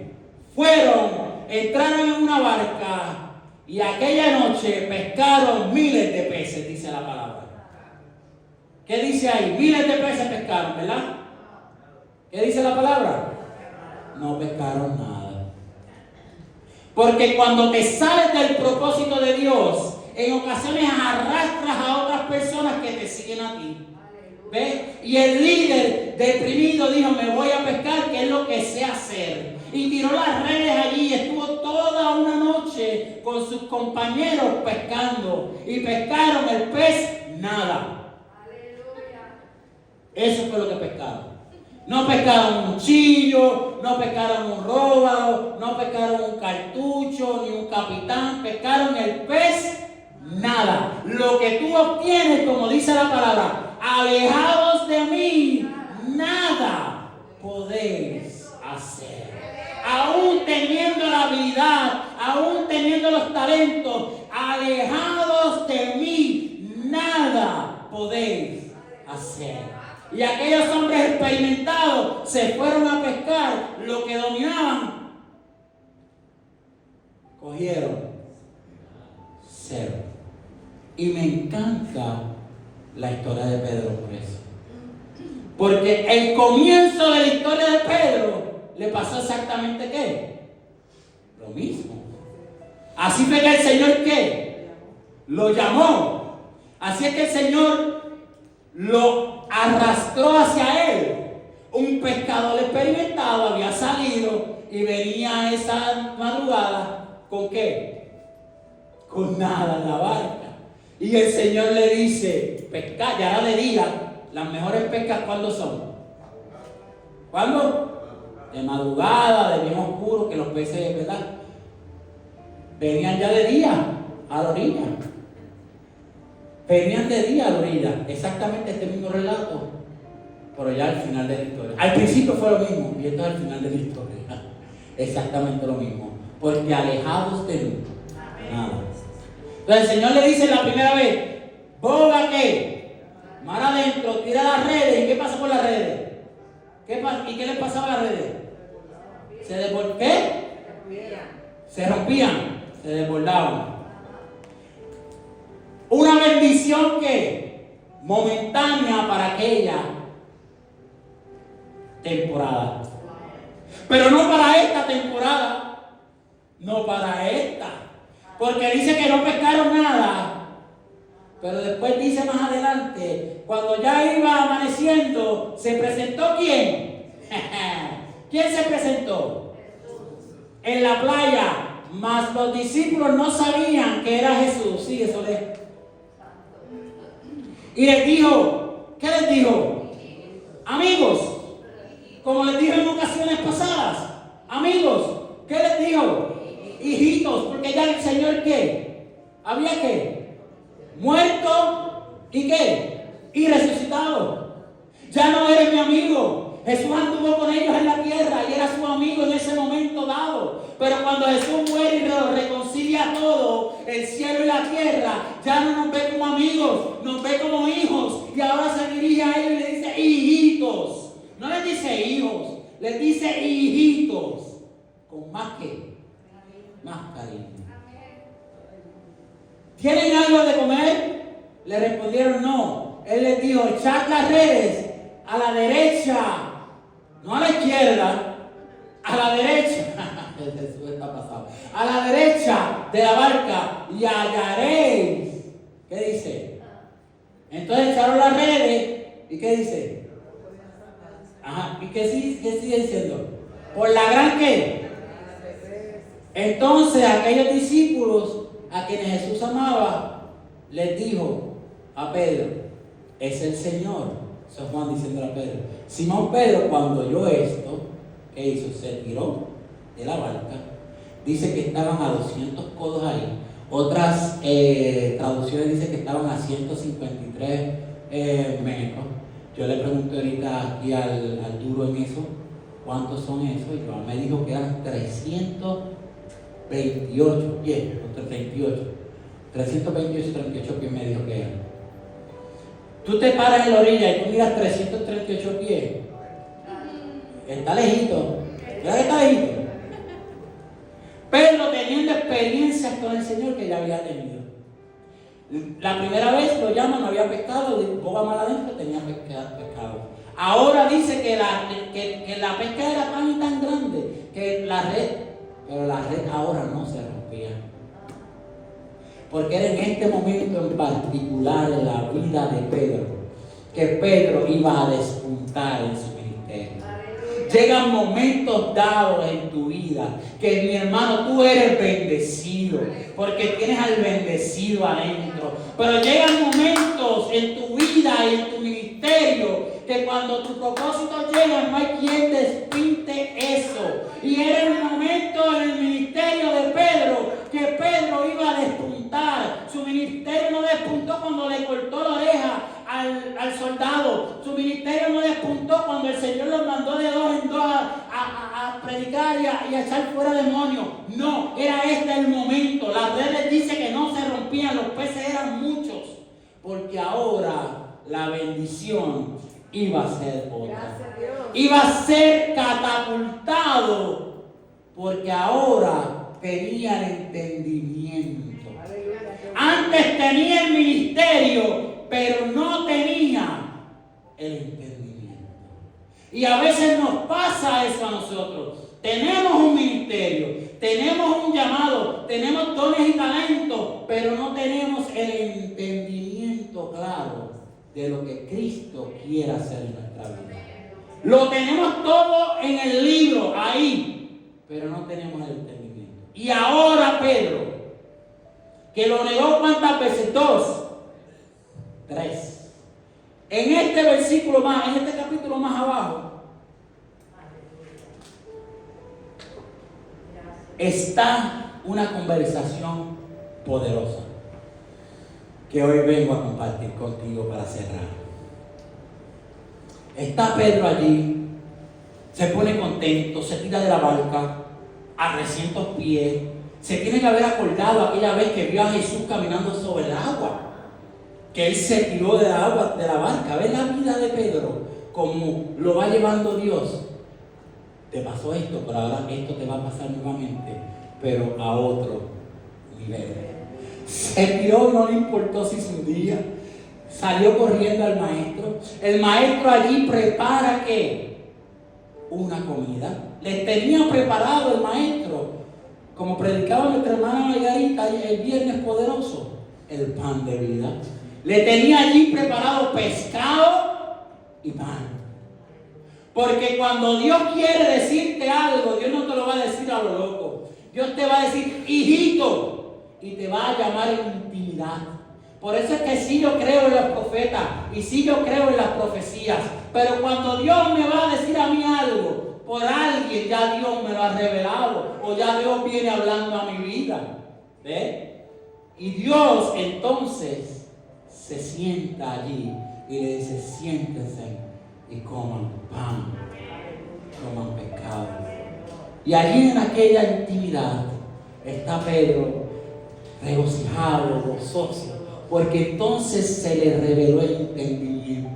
Fueron, entraron en una barca y aquella noche pescaron miles de peces, dice la palabra. ¿Qué dice ahí? Miles de peces pescaron, ¿verdad? ¿Qué dice la palabra? No pescaron nada. Porque cuando te sales del propósito de Dios, en ocasiones arrastras a otras personas que te siguen a ti. ¿Ves? Y el líder deprimido dijo, me voy a pescar, que es lo que sé hacer. Y tiró las redes allí y estuvo toda una noche con sus compañeros pescando. Y pescaron el pez, nada. Eso fue lo que pescaron. No pescaron un cuchillo, no pescaron un róbalo, no pescaron un cartucho, ni un capitán. Pescaron el pez, nada. Lo que tú obtienes, como dice la palabra, alejados de mí, nada podéis hacer. Aún teniendo la habilidad, aún teniendo los talentos, alejados de mí, nada podéis hacer. Y aquellos hombres experimentados se fueron a pescar lo que dominaban. Cogieron cero. Y me encanta la historia de Pedro por eso. Porque el comienzo de la historia de Pedro le pasó exactamente ¿qué? Lo mismo. Así fue que el Señor ¿qué? Lo llamó. Así es que el Señor lo arrastró hacia él. Un pescador experimentado había salido y venía esa madrugada ¿con qué? Con nada en la barca. Y el Señor le dice, pescar, ya era de día. Las mejores pescas ¿cuándo son? ¿Cuándo? De madrugada, de bien oscuro, que los peces, ¿verdad? Venían ya de día a la orilla. Venían de día a la orilla. Exactamente este mismo relato, pero ya al final de la historia. Al principio fue lo mismo, y esto es al final de la historia. Exactamente lo mismo. Porque alejados de mí, nada. Entonces el Señor le dice la primera vez, boga ¿qué? Mar adentro, tira las redes. ¿Y qué pasa con las redes? ¿Y qué le pasaba a las redes? ¿Qué? Se rompían, se desbordaban. Una bendición que momentánea para aquella temporada. Pero no para esta temporada. No para esta. Porque dice que no pescaron nada. Pero después dice más adelante, cuando ya iba amaneciendo, ¿se presentó quién? ¿Quién se presentó? En la playa. Mas los discípulos no sabían que era Jesús. Sí, eso le. Y les dijo, ¿qué les dijo? Amigos, como les dijo en ocasiones pasadas, amigos, ¿qué les dijo? Hijitos, porque ya el Señor ¿qué? ¿Había qué? Muerto y ¿qué? Y resucitado. Ya no eres mi amigo. Jesús anduvo con ellos en la tierra y era su amigo en ese momento dado. Pero cuando Jesús muere y lo reconcilia todo, el cielo y la tierra, ya no nos ve como amigos, nos ve como hijos. Y ahora se dirige a ellos y le dice hijitos. No les dice hijos, les dice hijitos. Con más que, más cariño. ¿Tienen algo de comer? Le respondieron no. Él les dijo, echad las redes a la derecha, no a la izquierda, a la derecha. Jesús está pasado. A la derecha de la barca y hallaréis. ¿Qué dice? Entonces echaron las redes y ¿qué dice? Ajá, ¿y qué sigue diciendo? Por la gran ¿qué? Entonces aquellos discípulos a quienes Jesús amaba les dijo a Pedro, es el Señor. Eso es Juan diciendo a Pedro. Simón Pedro, cuando oyó esto, ¿qué hizo? Se tiró de la barca. Dice que estaban a 200 codos ahí. Otras traducciones dicen que estaban a 153 metros. Yo le pregunté ahorita aquí al duro en eso, ¿cuántos son esos? Y Joan me dijo que eran 328 pies, 38 pies me dijo que eran. Tú te paras en la orilla y tú miras 338 pies. Está lejito. ¿Verdad que está lejito? Pedro teniendo experiencias con el Señor que ya había tenido. La primera vez lo llama, no había pescado, boga mal adentro, tenía pescado. Ahora dice que la pesca era tan y tan grande que la red, pero la red ahora no se rompía. Porque era en este momento en particular en la vida de Pedro que Pedro iba a despuntar en su ministerio. Llegan momentos dados en tu vida que, mi hermano, tú eres bendecido porque tienes al bendecido adentro. Pero llegan momentos en tu vida y en tu ministerio que cuando tu propósito llega no hay quien despinte eso. Y era el momento en el ministerio de Pedro que Pedro iba a despuntar. Su ministerio no despuntó cuando le cortó la oreja al soldado. Su ministerio no despuntó cuando el Señor los mandó de dos en dos a predicar y a echar fuera demonios. No, era este el momento. La red dice que no se rompían, los peces eran muchos. Porque ahora la bendición iba a ser otra. Iba a ser catapultado porque ahora tenía el entendimiento. Antes tenía el ministerio, pero no tenía el entendimiento. Y a veces nos pasa eso a nosotros. Tenemos un ministerio, tenemos un llamado, tenemos dones y talentos, pero no tenemos el entendimiento claro de lo que Cristo quiere hacer en nuestra vida. Lo tenemos todo en el libro, ahí, pero no tenemos el entendimiento. Y ahora Pedro, que lo negó ¿cuántas veces? 2, 3. En este versículo más, en este capítulo más abajo, está una conversación poderosa que hoy vengo a compartir contigo para cerrar. Está Pedro allí, se pone contento, se tira de la barca a 300 pies. Se tiene que haber acordado aquella vez que vio a Jesús caminando sobre el agua, que él se tiró de la agua, de la barca. ¿Ves la vida de Pedro? Como lo va llevando Dios. Te pasó esto, pero ahora esto te va a pasar nuevamente, pero a otro nivel. Se tiró, no le importó si se hundía. Salió corriendo al maestro. El maestro allí prepara ¿qué? Una comida. Les tenía preparado el maestro, como predicaba nuestra hermana Margarita el viernes poderoso, el pan de vida. Le tenía allí preparado pescado y pan. Porque cuando Dios quiere decirte algo, Dios no te lo va a decir a lo loco. Dios te va a decir, hijito, y te va a llamar en intimidad. Por eso es que sí yo creo en los profetas y sí yo creo en las profecías. Pero cuando Dios me va a decir a mí algo, por alguien ya Dios me lo ha revelado. O ya Dios viene hablando a mi vida. ¿Ves? Y Dios entonces se sienta allí y le dice, siéntense y coman pan, coman pescado. Y allí en aquella intimidad está Pedro regocijado, gozoso, porque entonces se le reveló el entendimiento.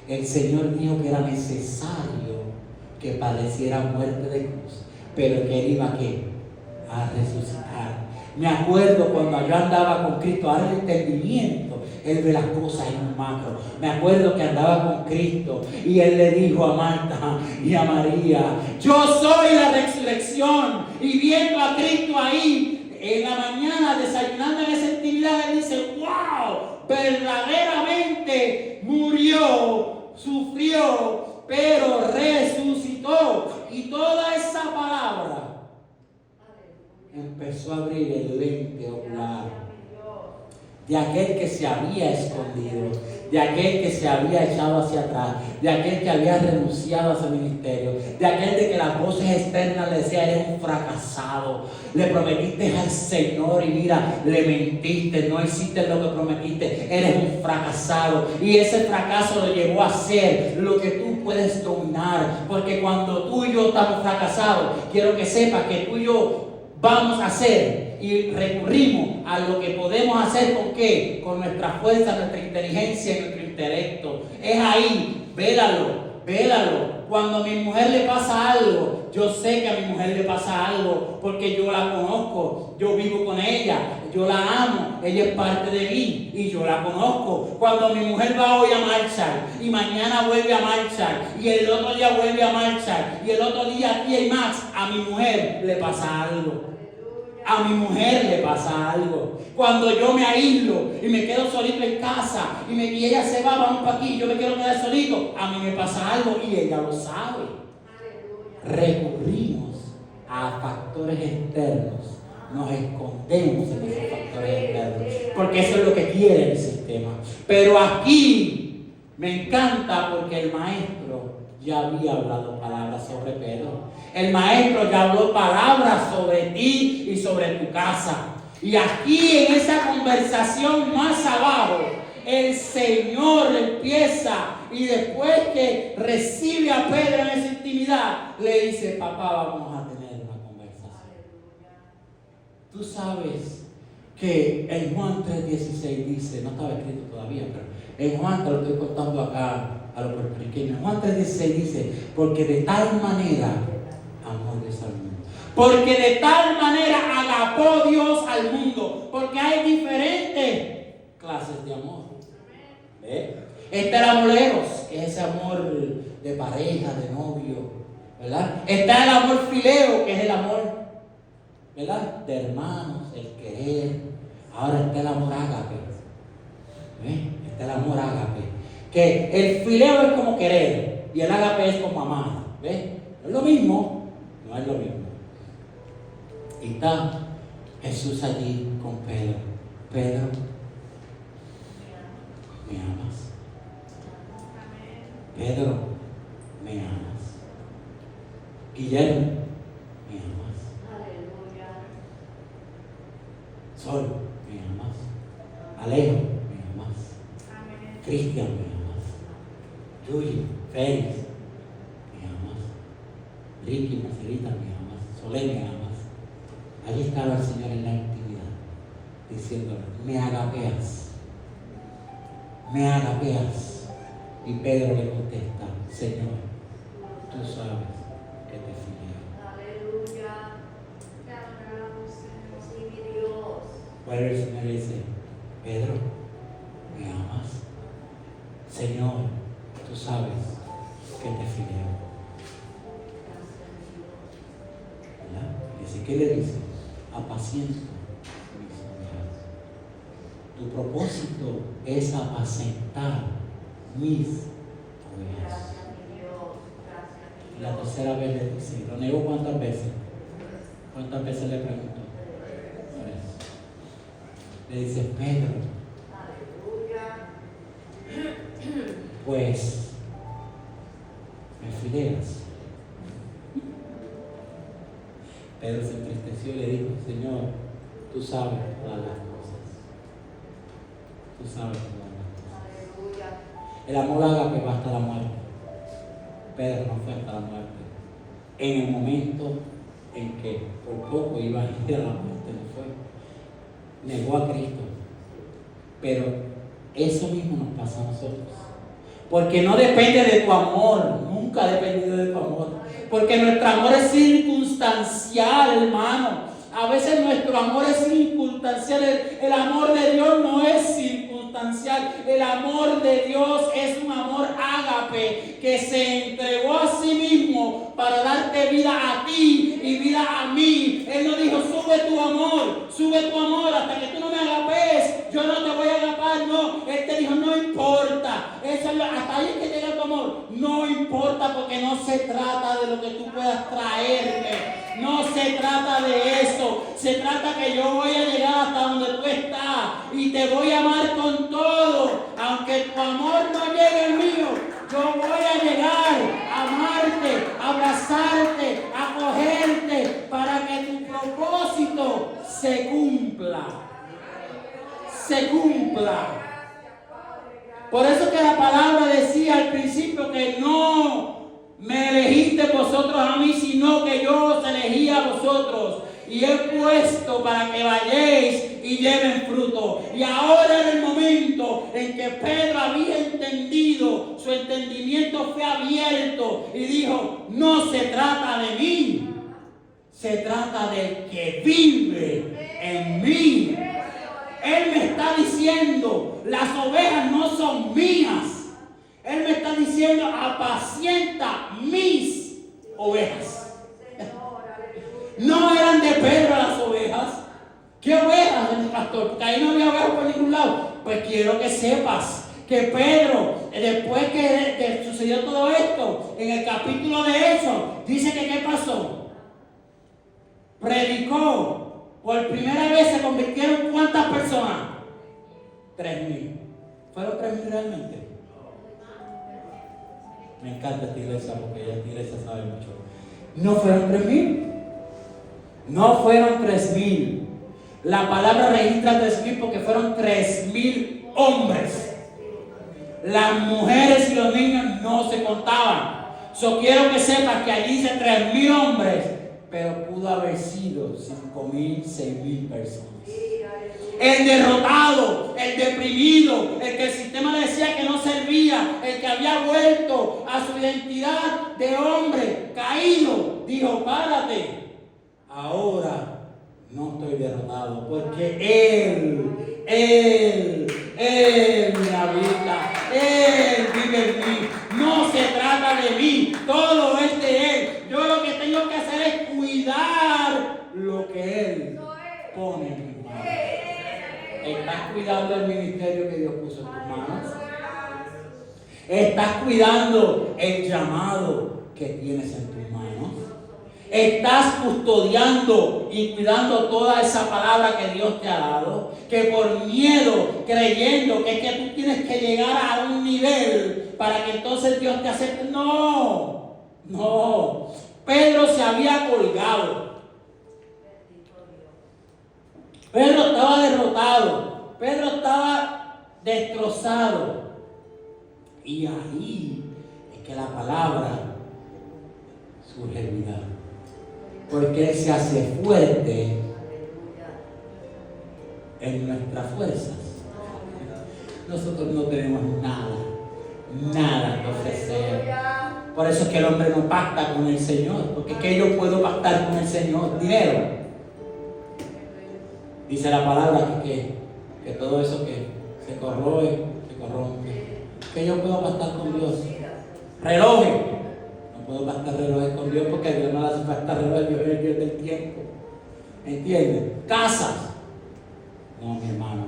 El Señor dijo que era necesario que padeciera muerte de cruz, pero que Él iba a resucitar. Me acuerdo cuando yo andaba con Cristo, ahora el entendimiento, Él ve las cosas en un macro. Me acuerdo que andaba con Cristo y Él le dijo a Marta y a María, yo soy la resurrección. Y viendo a Cristo ahí, en la mañana desayunando en esa intimidad, Él dice, wow, verdaderamente murió, sufrió, pero resucitó. Y toda esa palabra empezó a abrir el lente ocular de aquel que se había escondido, de aquel que se había echado hacia atrás, de aquel que había renunciado a su ministerio, de aquel de que las voces externas le decían, eres un fracasado, le prometiste al Señor y mira, le mentiste, no hiciste lo que prometiste, eres un fracasado. Y ese fracaso lo llevó a ser lo que tú puedes dominar, porque cuando tú y yo estamos fracasados, quiero que sepas que tú y yo vamos a hacer y recurrimos a lo que podemos hacer. ¿Con qué? Con nuestra fuerza, nuestra inteligencia y nuestro intelecto. Es ahí, vélalo. Cuando a mi mujer le pasa algo, yo sé que a mi mujer le pasa algo porque yo la conozco, yo vivo con ella. yo la amo, ella es parte de mí y yo la conozco. Cuando mi mujer va hoy a marchar y mañana vuelve a marchar y el otro día vuelve a marchar y el otro día aquí hay más, a mi mujer le pasa algo. A mi mujer le pasa algo. Cuando yo me aíslo y me quedo solito en casa y ella se va, vamos para aquí, yo me quiero quedar solito, a mí me pasa algo y ella lo sabe. Recurrimos a factores externos, nos escondemos en esos factores externos, porque eso es lo que quiere el sistema. Pero aquí me encanta porque el maestro ya había hablado palabras sobre Pedro. El maestro ya habló palabras sobre ti y sobre tu casa. Y aquí en esa conversación más abajo, el Señor empieza y después que recibe a Pedro en esa intimidad, le dice: papá, vamos a tener una conversación. Tú sabes que en Juan 3:16 dice, no estaba escrito todavía, pero en Juan te lo estoy contando acá a los puertorriqueños. En Juan 3:16 dice: porque de tal manera amó Dios al mundo. Porque de tal manera agapó Dios al mundo. Porque hay diferentes clases de amor. ¿Ve? Está el amor eros, que es ese amor de pareja, de novio, ¿verdad? Está el amor fileo, que es el amor, ¿verdad?, de hermanos, el querer. Ahora está el amor ágape. ¿Ve? Está el amor ágape. Que el fileo es como querer y el ágape es como amar. ¿Ve? No es lo mismo, no es lo mismo. Y está Jesús allí con Pedro. Pedro, ¿me amas? Pedro, ¿me amas? Guillermo, ¿me amas? Sol, ¿me amas? Alejo, ¿me amas? Cristian, ¿me amas? Julio, Félix, ¿me amas? Ricky, Marcelita, ¿me amas? Solé, ¿me amas? Allí estaba el Señor en la intimidad, diciéndole: me agapeas, me agapeas. Y Pedro le contesta: Señor, tú sabes que te fileo. Aleluya. Te adoramos, Señor, sí, mi Dios. Bueno, el Señor le dice: Pedro, ¿me amas? Señor, tú sabes que te fileo. ¿Verdad? Y así que le dice: apaciento mis ovejas. Tu propósito es apacentar mis ovejas. Gracias, mi Dios. Gracias, mi Y la Dios. tercera vez le dice: ¿lo negó cuántas veces? ¿Cuántas veces le preguntó? Por eso. Le dice: Pedro, Aleluya. pues me fileas. Pedro se entristeció y le dijo: Señor, tú sabes todas las cosas. Tú sabes todas las cosas. Aleluya. El amor ágape va hasta la muerte. Pedro no fue hasta la muerte. En el momento en que por poco iba a ir a la muerte, no fue. Negó a Cristo. Pero eso mismo nos pasa a nosotros. Porque no depende de tu amor. Nunca ha dependido de tu amor. Porque nuestro amor es circunstancial, hermano. A veces nuestro amor es circunstancial. El amor de Dios no es circunstancial. El amor de Dios es un amor ágape que se entregó a sí mismo para darte vida a ti y vida a mí. Él no dijo: sube tu amor hasta que tú no me agapes. Yo no te voy a agapar. No, Él te dijo: no importa. Eso es hasta ahí es que llega tu amor. No importa, porque no se trata de lo que tú puedas traerme. No se trata de eso. Se trata que yo voy a llegar hasta donde tú estás y te voy a amar con todo. Aunque tu amor no llegue al mío, yo voy a llegar a amarte, a abrazarte, a acogerte, para que tu propósito se cumpla. Se cumpla. Por eso que la palabra decía al principio que no me elegiste vosotros a mí, sino que yo os elegí a vosotros y he puesto para que vayáis y lleven fruto. Y ahora era el momento en que Pedro había entendido, su entendimiento fue abierto y dijo: no se trata de mí, se trata del que vive en mí. Él me está diciendo, las ovejas no son mías. Él me está diciendo, apacienta mis ovejas. No eran de Pedro las ovejas. ¿Qué ovejas, pastor? Porque ahí no había ovejas por ningún lado. Pues quiero que sepas que Pedro, después que sucedió todo esto, en el capítulo de Hechos, dice que ¿qué pasó? Predicó. Por primera vez se convirtieron ¿cuántas personas? 3,000. ¿Fueron 3,000 realmente? Me encanta esta iglesia porque esta iglesia sabe mucho. ¿No fueron 3,000? No fueron 3,000. La palabra registra 3,000 porque fueron 3,000 hombres. Las mujeres y los niños no se contaban. Quiero que sepas que allí dice 3,000 hombres, pero pudo haber sido 5,000, 6,000 personas. El derrotado, el deprimido, el que el sistema le decía que no servía, el que había vuelto a su identidad de hombre caído, dijo: párate, ahora no estoy derrotado, porque Él me habita, Él vive en mí. No se trata de mí, todo es de Él. Yo lo que tengo que hacer es cuidar lo que Él pone en mis manos. ¿Estás cuidando el ministerio que Dios puso en tus manos? ¿Estás cuidando el llamado que tienes en tus manos? ¿Estás custodiando y cuidando toda esa palabra que Dios te ha dado? Que por miedo, creyendo que es que tú tienes que llegar a un nivel para que entonces Dios te acepte. No, no. Pedro se había colgado. Pedro estaba derrotado. Pedro estaba destrozado. Y ahí es que la palabra surge vida. Porque Él se hace fuerte en nuestras fuerzas. Nosotros no tenemos nada que ofrecer. Por eso es que el hombre no pacta con el Señor. Porque ¿qué yo puedo pactar con el Señor? Dinero. Dice la palabra que todo eso que se corroe, se corrompe. ¿Qué yo puedo pactar con Dios? Relojes. No puedo pactar relojes con Dios porque a Dios no le hace falta relojes, Dios es el Dios del tiempo. ¿Entiendes? Casas. No, mi hermano.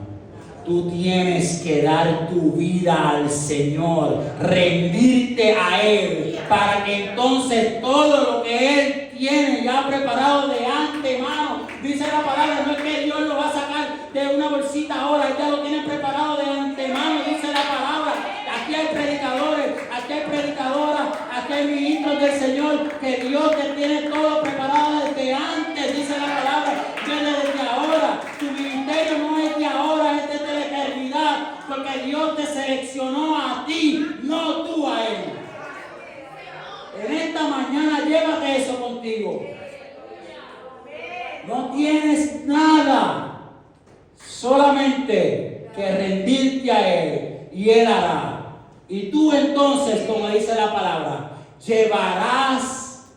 Tú tienes que dar tu vida al Señor, rendirte a Él, para que entonces todo lo que Él tiene ya preparado de antemano, dice la palabra, no es que Dios lo va a sacar de una bolsita ahora, Él ya lo tiene preparado de antemano, dice la palabra. Aquí hay predicadores, aquí hay predicadoras, aquí hay ministros del Señor, que Dios te tiene todo preparado desde antes, dice la palabra, desde ahora. Tu ministerio no es de ahora, es desde la eternidad, porque Dios te seleccionó a ti, no tú a Él. En esta mañana llévate eso contigo. No tienes nada, solamente que rendirte a Él y Él hará. Y tú entonces, como dice la palabra, llevarás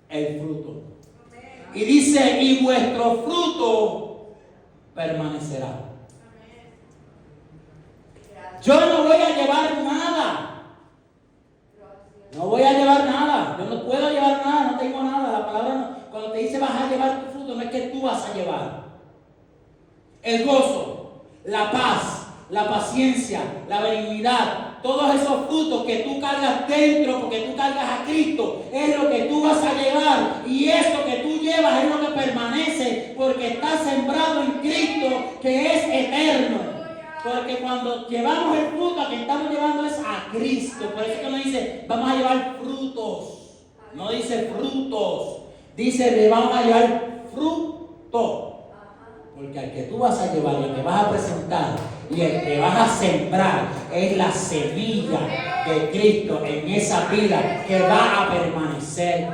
el fruto. Y dice, y vuestro fruto permanecerá. Yo no voy a llevar nada. No voy a llevar nada. Yo no puedo llevar nada, no tengo nada. La palabra no. Cuando te dice vas a llevar tu fruto, no es que tú vas a llevar. El gozo, la paz, la paciencia, la benignidad, todos esos frutos que tú cargas dentro porque tú cargas a Cristo, es lo que tú vas a llevar. Y eso que tú llevas es lo que permanece porque está sembrado en Cristo, que es eterno. Porque cuando llevamos el fruto, a que estamos llevando es a Cristo. Por eso que no dice, vamos a llevar frutos. No dice frutos. Dice, le vamos a llevar fruto. Porque al que tú vas a llevar, el que vas a presentar y el que vas a sembrar es la semilla de Cristo en esa vida que va a permanecer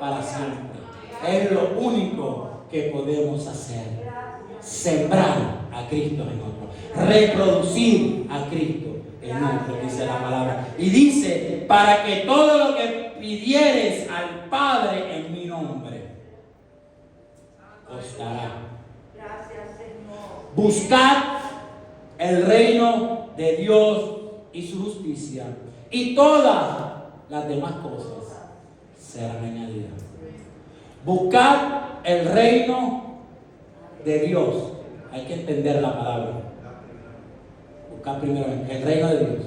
para siempre. Es lo único que podemos hacer. Sembrar a Cristo en otro. Reproducir a Cristo en otro, dice la palabra. Y dice, para que todo lo que pidieres al Padre en mi nombre, os dará. Buscad el reino de Dios y su justicia, y todas las demás cosas serán añadidas. Buscar el reino de Dios. Hay que entender la palabra. Buscar primero el reino de Dios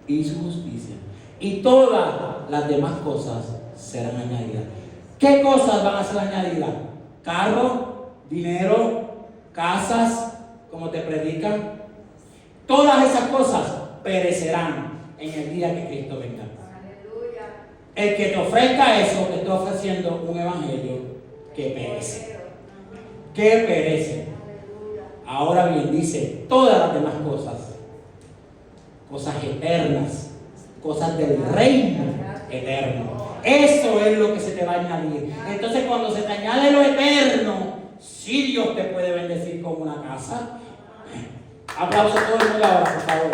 y su justicia, y todas las demás cosas serán añadidas. ¿Qué cosas van a ser añadidas? Carro, dinero, casas, como te predican. Todas esas cosas perecerán en el día que Cristo venga. El que te ofrezca eso, te está ofreciendo un evangelio que perece. Que perece. Ahora bien, dice todas las demás cosas eternas, cosas del reino eterno. Eso es lo que se te va a añadir. Entonces, cuando se te añade lo eterno, sí, Dios te puede bendecir con una casa. Aplausos a todo el mundo ahora, por favor.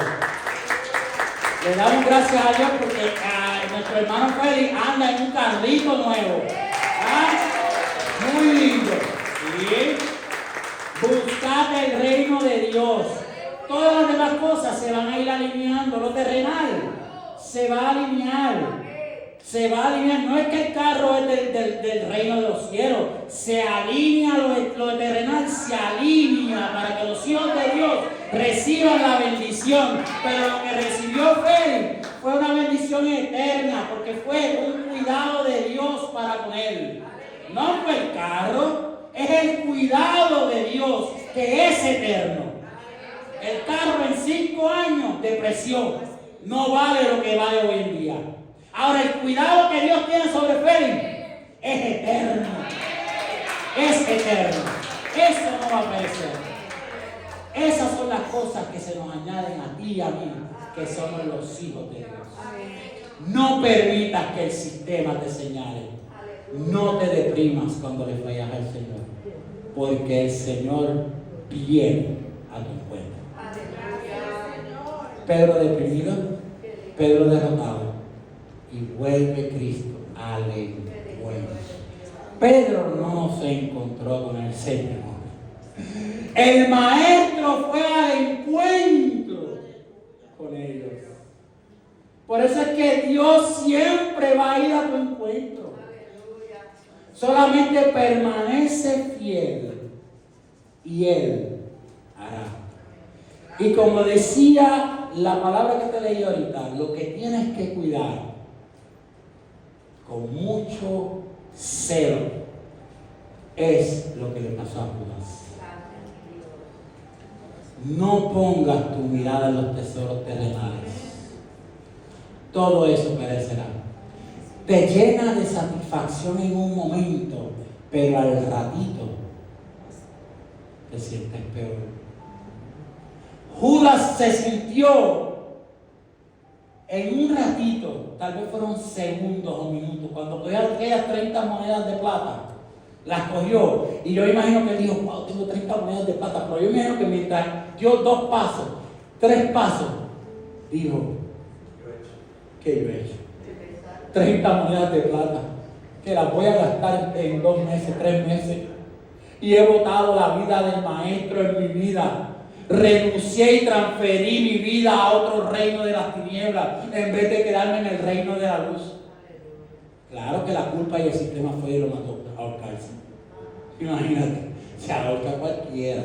Le damos gracias a Dios porque nuestro hermano Félix anda en un carrito nuevo. Muy lindo. ¿Sí? Buscad el reino de Dios. Todas las demás cosas se van a ir alineando. Lo terrenal se va a alinear. Se va a alinear. No es que el carro es del reino de los cielos. Se alinea lo terrenal, se alinea para que los hijos de Dios reciban la bendición. Pero lo que recibió Félix fue una bendición eterna, porque fue un cuidado de Dios para con él. No fue el carro, es el cuidado de Dios que es eterno. El carro en 5 años de presión no vale lo que vale hoy en día. Ahora, el cuidado que Dios tiene sobre Félix es eterno. Es eterno. Eso no va a perecer. Esas son las cosas que se nos añaden a ti y a mí, que somos los hijos de Dios. No permitas que el sistema te señale. No te deprimas cuando le fallas al Señor, porque el Señor viene a tu encuentro. Pedro deprimido, Pedro derrotado, y vuelve Cristo al encuentro. Pedro no se encontró con el Señor. El maestro fue al encuentro con ellos. Por eso es que Dios siempre va a ir a tu encuentro. Solamente permanece fiel y Él hará. Y como decía la palabra que te leí ahorita, lo que tienes que cuidar con mucho celo es lo que le pasó a Judas. No pongas tu mirada en los tesoros terrenales. Todo eso perecerá. Te llena de satisfacción en un momento, pero al ratito te sientes peor. Judas se sintió en un ratito, tal vez fueron segundos o minutos, cuando cogió aquellas 30 monedas de plata, las cogió, y yo imagino que él dijo, wow, tengo 30 monedas de plata, pero yo imagino que mientras dio 2 pasos, 3 pasos, dijo, ¿qué yo he hecho? 30 monedas de plata, que las voy a gastar en 2 meses, 3 meses, y he botado la vida del maestro en mi vida. Renuncié y transferí mi vida a otro reino de las tinieblas en vez de quedarme en el reino de la luz. Claro que la culpa y el sistema fue y lo mató a ahorcarse. Imagínate, se ahorca cualquiera.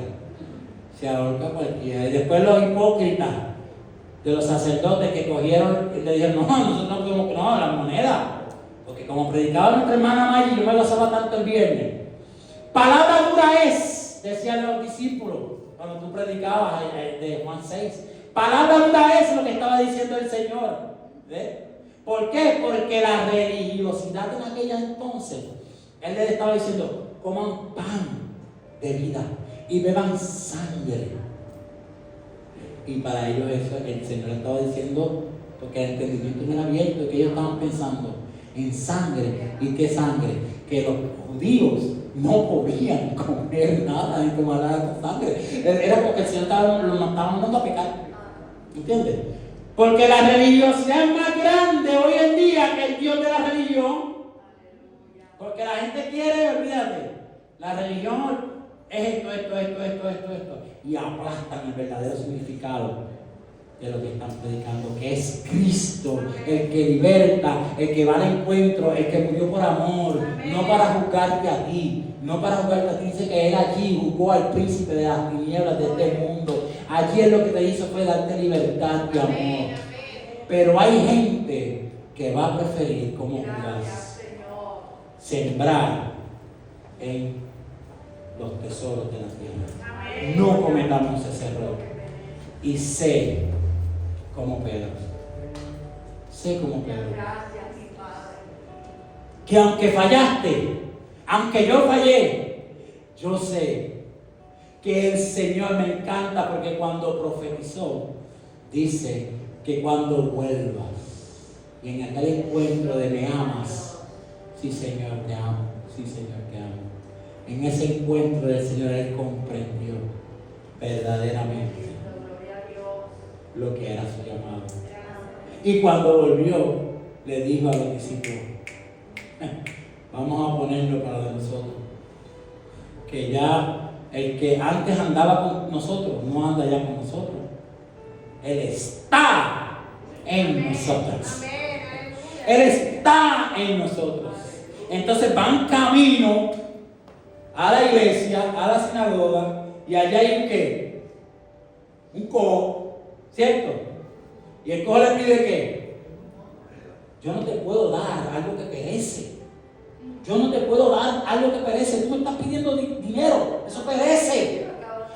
Se ahorca cualquiera. Y después los hipócritas de los sacerdotes que cogieron y le dijeron, no, nosotros no podemos, no, la moneda. Porque como predicaba nuestra hermana Maggie, yo me gozaba tanto el viernes. Palabra dura es, decían los discípulos, cuando tú predicabas de Juan 6. Palabra dura es lo que estaba diciendo el Señor. ¿Ves? ¿Por qué? Porque la religiosidad en aquella entonces, Él les estaba diciendo, coman pan de vida y beban sangre. Y para ellos eso, el Señor estaba diciendo, porque el entendimiento no era abierto, que ellos estaban pensando en sangre. ¿Y qué sangre? Que los judíos no podían comer nada ni tomar nada con sangre. Era porque el Señor los estaba mandando a pecar. ¿Entiendes? Porque la religiosidad es más grande hoy en día que el Dios de la religión. Porque la gente quiere, olvídate, la religión es esto. Y aplastan el verdadero significado de lo que están predicando, que es Cristo, el que liberta, el que va al encuentro, el que murió por amor, no para juzgarte a ti, no para juzgarte a ti. Dice que Él allí juzgó al príncipe de las tinieblas de este mundo. Allí Él lo que te hizo fue darte libertad y amor. Pero hay gente que va a preferir, como Judas, sembrar en los tesoros de la tierra. No cometamos ese error. Y sé como Pedro. Sé como Pedro. Que aunque fallaste, aunque yo fallé, yo sé que el Señor me encanta, porque cuando profetizó, dice que cuando vuelvas y en aquel encuentro de me amas, sí Señor te amo, sí Señor te amo. En ese encuentro del Señor Él comprendió verdaderamente lo que era su llamado. Y cuando volvió, le dijo a los discípulos: vamos a ponerlo para de nosotros, que ya el que antes andaba con nosotros no anda ya con nosotros. Él está en nosotros. Él está en nosotros. Entonces van camino a la iglesia, a la sinagoga, y allá hay un ¿qué? Un cojo, ¿cierto? Y el cojo le pide ¿qué? Yo no te puedo dar algo que perece. Yo no te puedo dar algo que perece. Tú me estás pidiendo dinero, eso perece.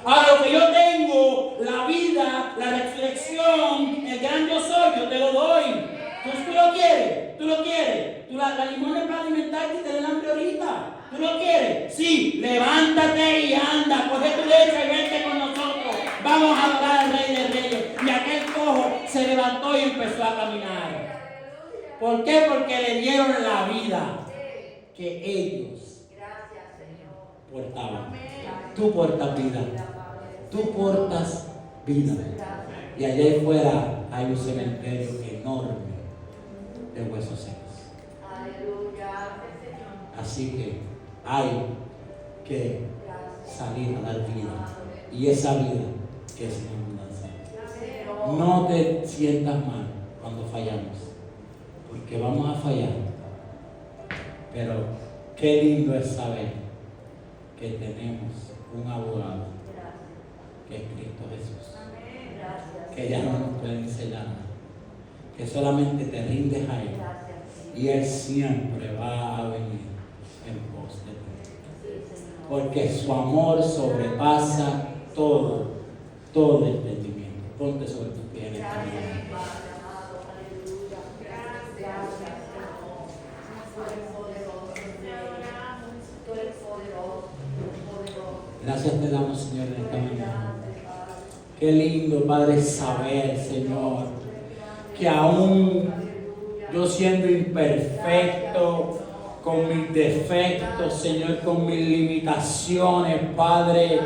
Ahora lo que yo tengo, la vida, la resurrección, el gran yo soy, yo te lo doy. Entonces tú lo quieres, tú lo quieres. Tú la limona es para alimentarte y te den hambre ahorita. ¿Tú lo quieres? Sí, levántate y anda, coge tu leche y vente con nosotros. Vamos a adorar al Rey de Reyes. Y aquel cojo se levantó y empezó a caminar. ¿Por qué? Porque le dieron la vida que ellos portaban. Tú portas vida. Tú portas vida. Y allá afuera hay un cementerio enorme de huesos secos. Así que hay que salir a dar vida. Y esa vida que es en abundancia. No te sientas mal cuando fallamos, porque vamos a fallar. Pero qué lindo es saber que tenemos un abogado, que es Cristo Jesús, que ya no nos puede enseñar nada, que solamente te rindes a Él y Él siempre va a venir en pos de ti, porque su amor sobrepasa todo entendimiento. Ponte sobre tus pies en esta mañana. Gracias te damos, Señor, en esta mañana. Qué lindo, Padre, saber, Señor, que aún yo siendo imperfecto, con mis defectos, Señor, con mis limitaciones, Padre,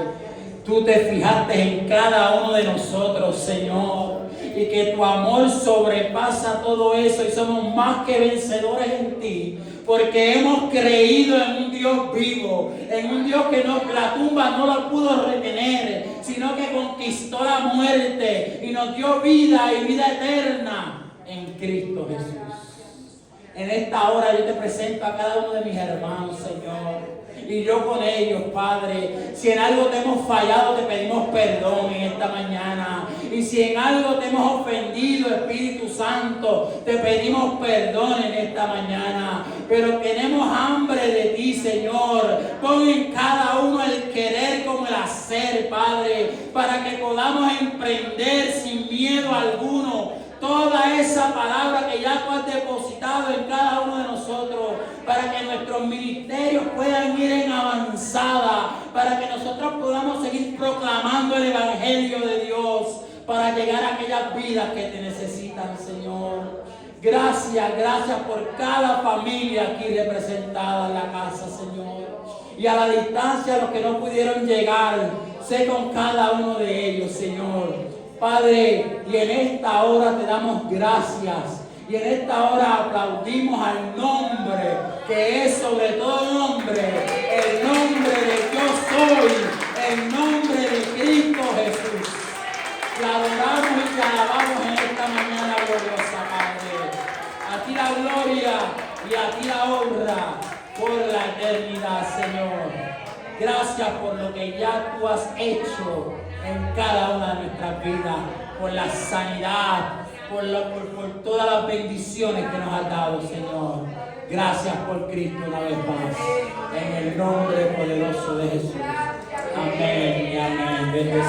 tú te fijaste en cada uno de nosotros, Señor, y que tu amor sobrepasa todo eso y somos más que vencedores en ti, porque hemos creído en un Dios vivo, en un Dios que la tumba no la pudo retener, sino que conquistó la muerte y nos dio vida y vida eterna en Cristo Jesús. En esta hora yo te presento a cada uno de mis hermanos, Señor, y yo con ellos, Padre. Si en algo te hemos fallado, te pedimos perdón en esta mañana. Y si en algo te hemos ofendido, Espíritu Santo, te pedimos perdón en esta mañana. Pero tenemos hambre de ti, Señor. Pon en cada uno el querer como el hacer, Padre, para que podamos emprender sin miedo alguno toda esa palabra que ya tú has depositado en cada uno de nosotros, para que nuestros ministerios puedan ir en avanzada, para que nosotros podamos seguir proclamando el Evangelio de Dios, para llegar a aquellas vidas que te necesitan, Señor. Gracias por cada familia aquí representada en la casa, Señor. Y a la distancia, los que no pudieron llegar, sé con cada uno de ellos, Señor. Padre, y en esta hora te damos gracias Y en esta hora aplaudimos al nombre que es sobre todo nombre, el nombre de Yo Soy, el nombre de Cristo Jesús. Te adoramos y te alabamos en esta mañana gloriosa, Padre. A ti la gloria y a ti la honra por la eternidad, Señor. Gracias por lo que ya tú has hecho en cada una de nuestras vidas, por la sanidad, por todas las bendiciones que nos has dado, Señor. Gracias por Cristo una vez más. En el nombre poderoso de Jesús. Amén y amén. Bendecido.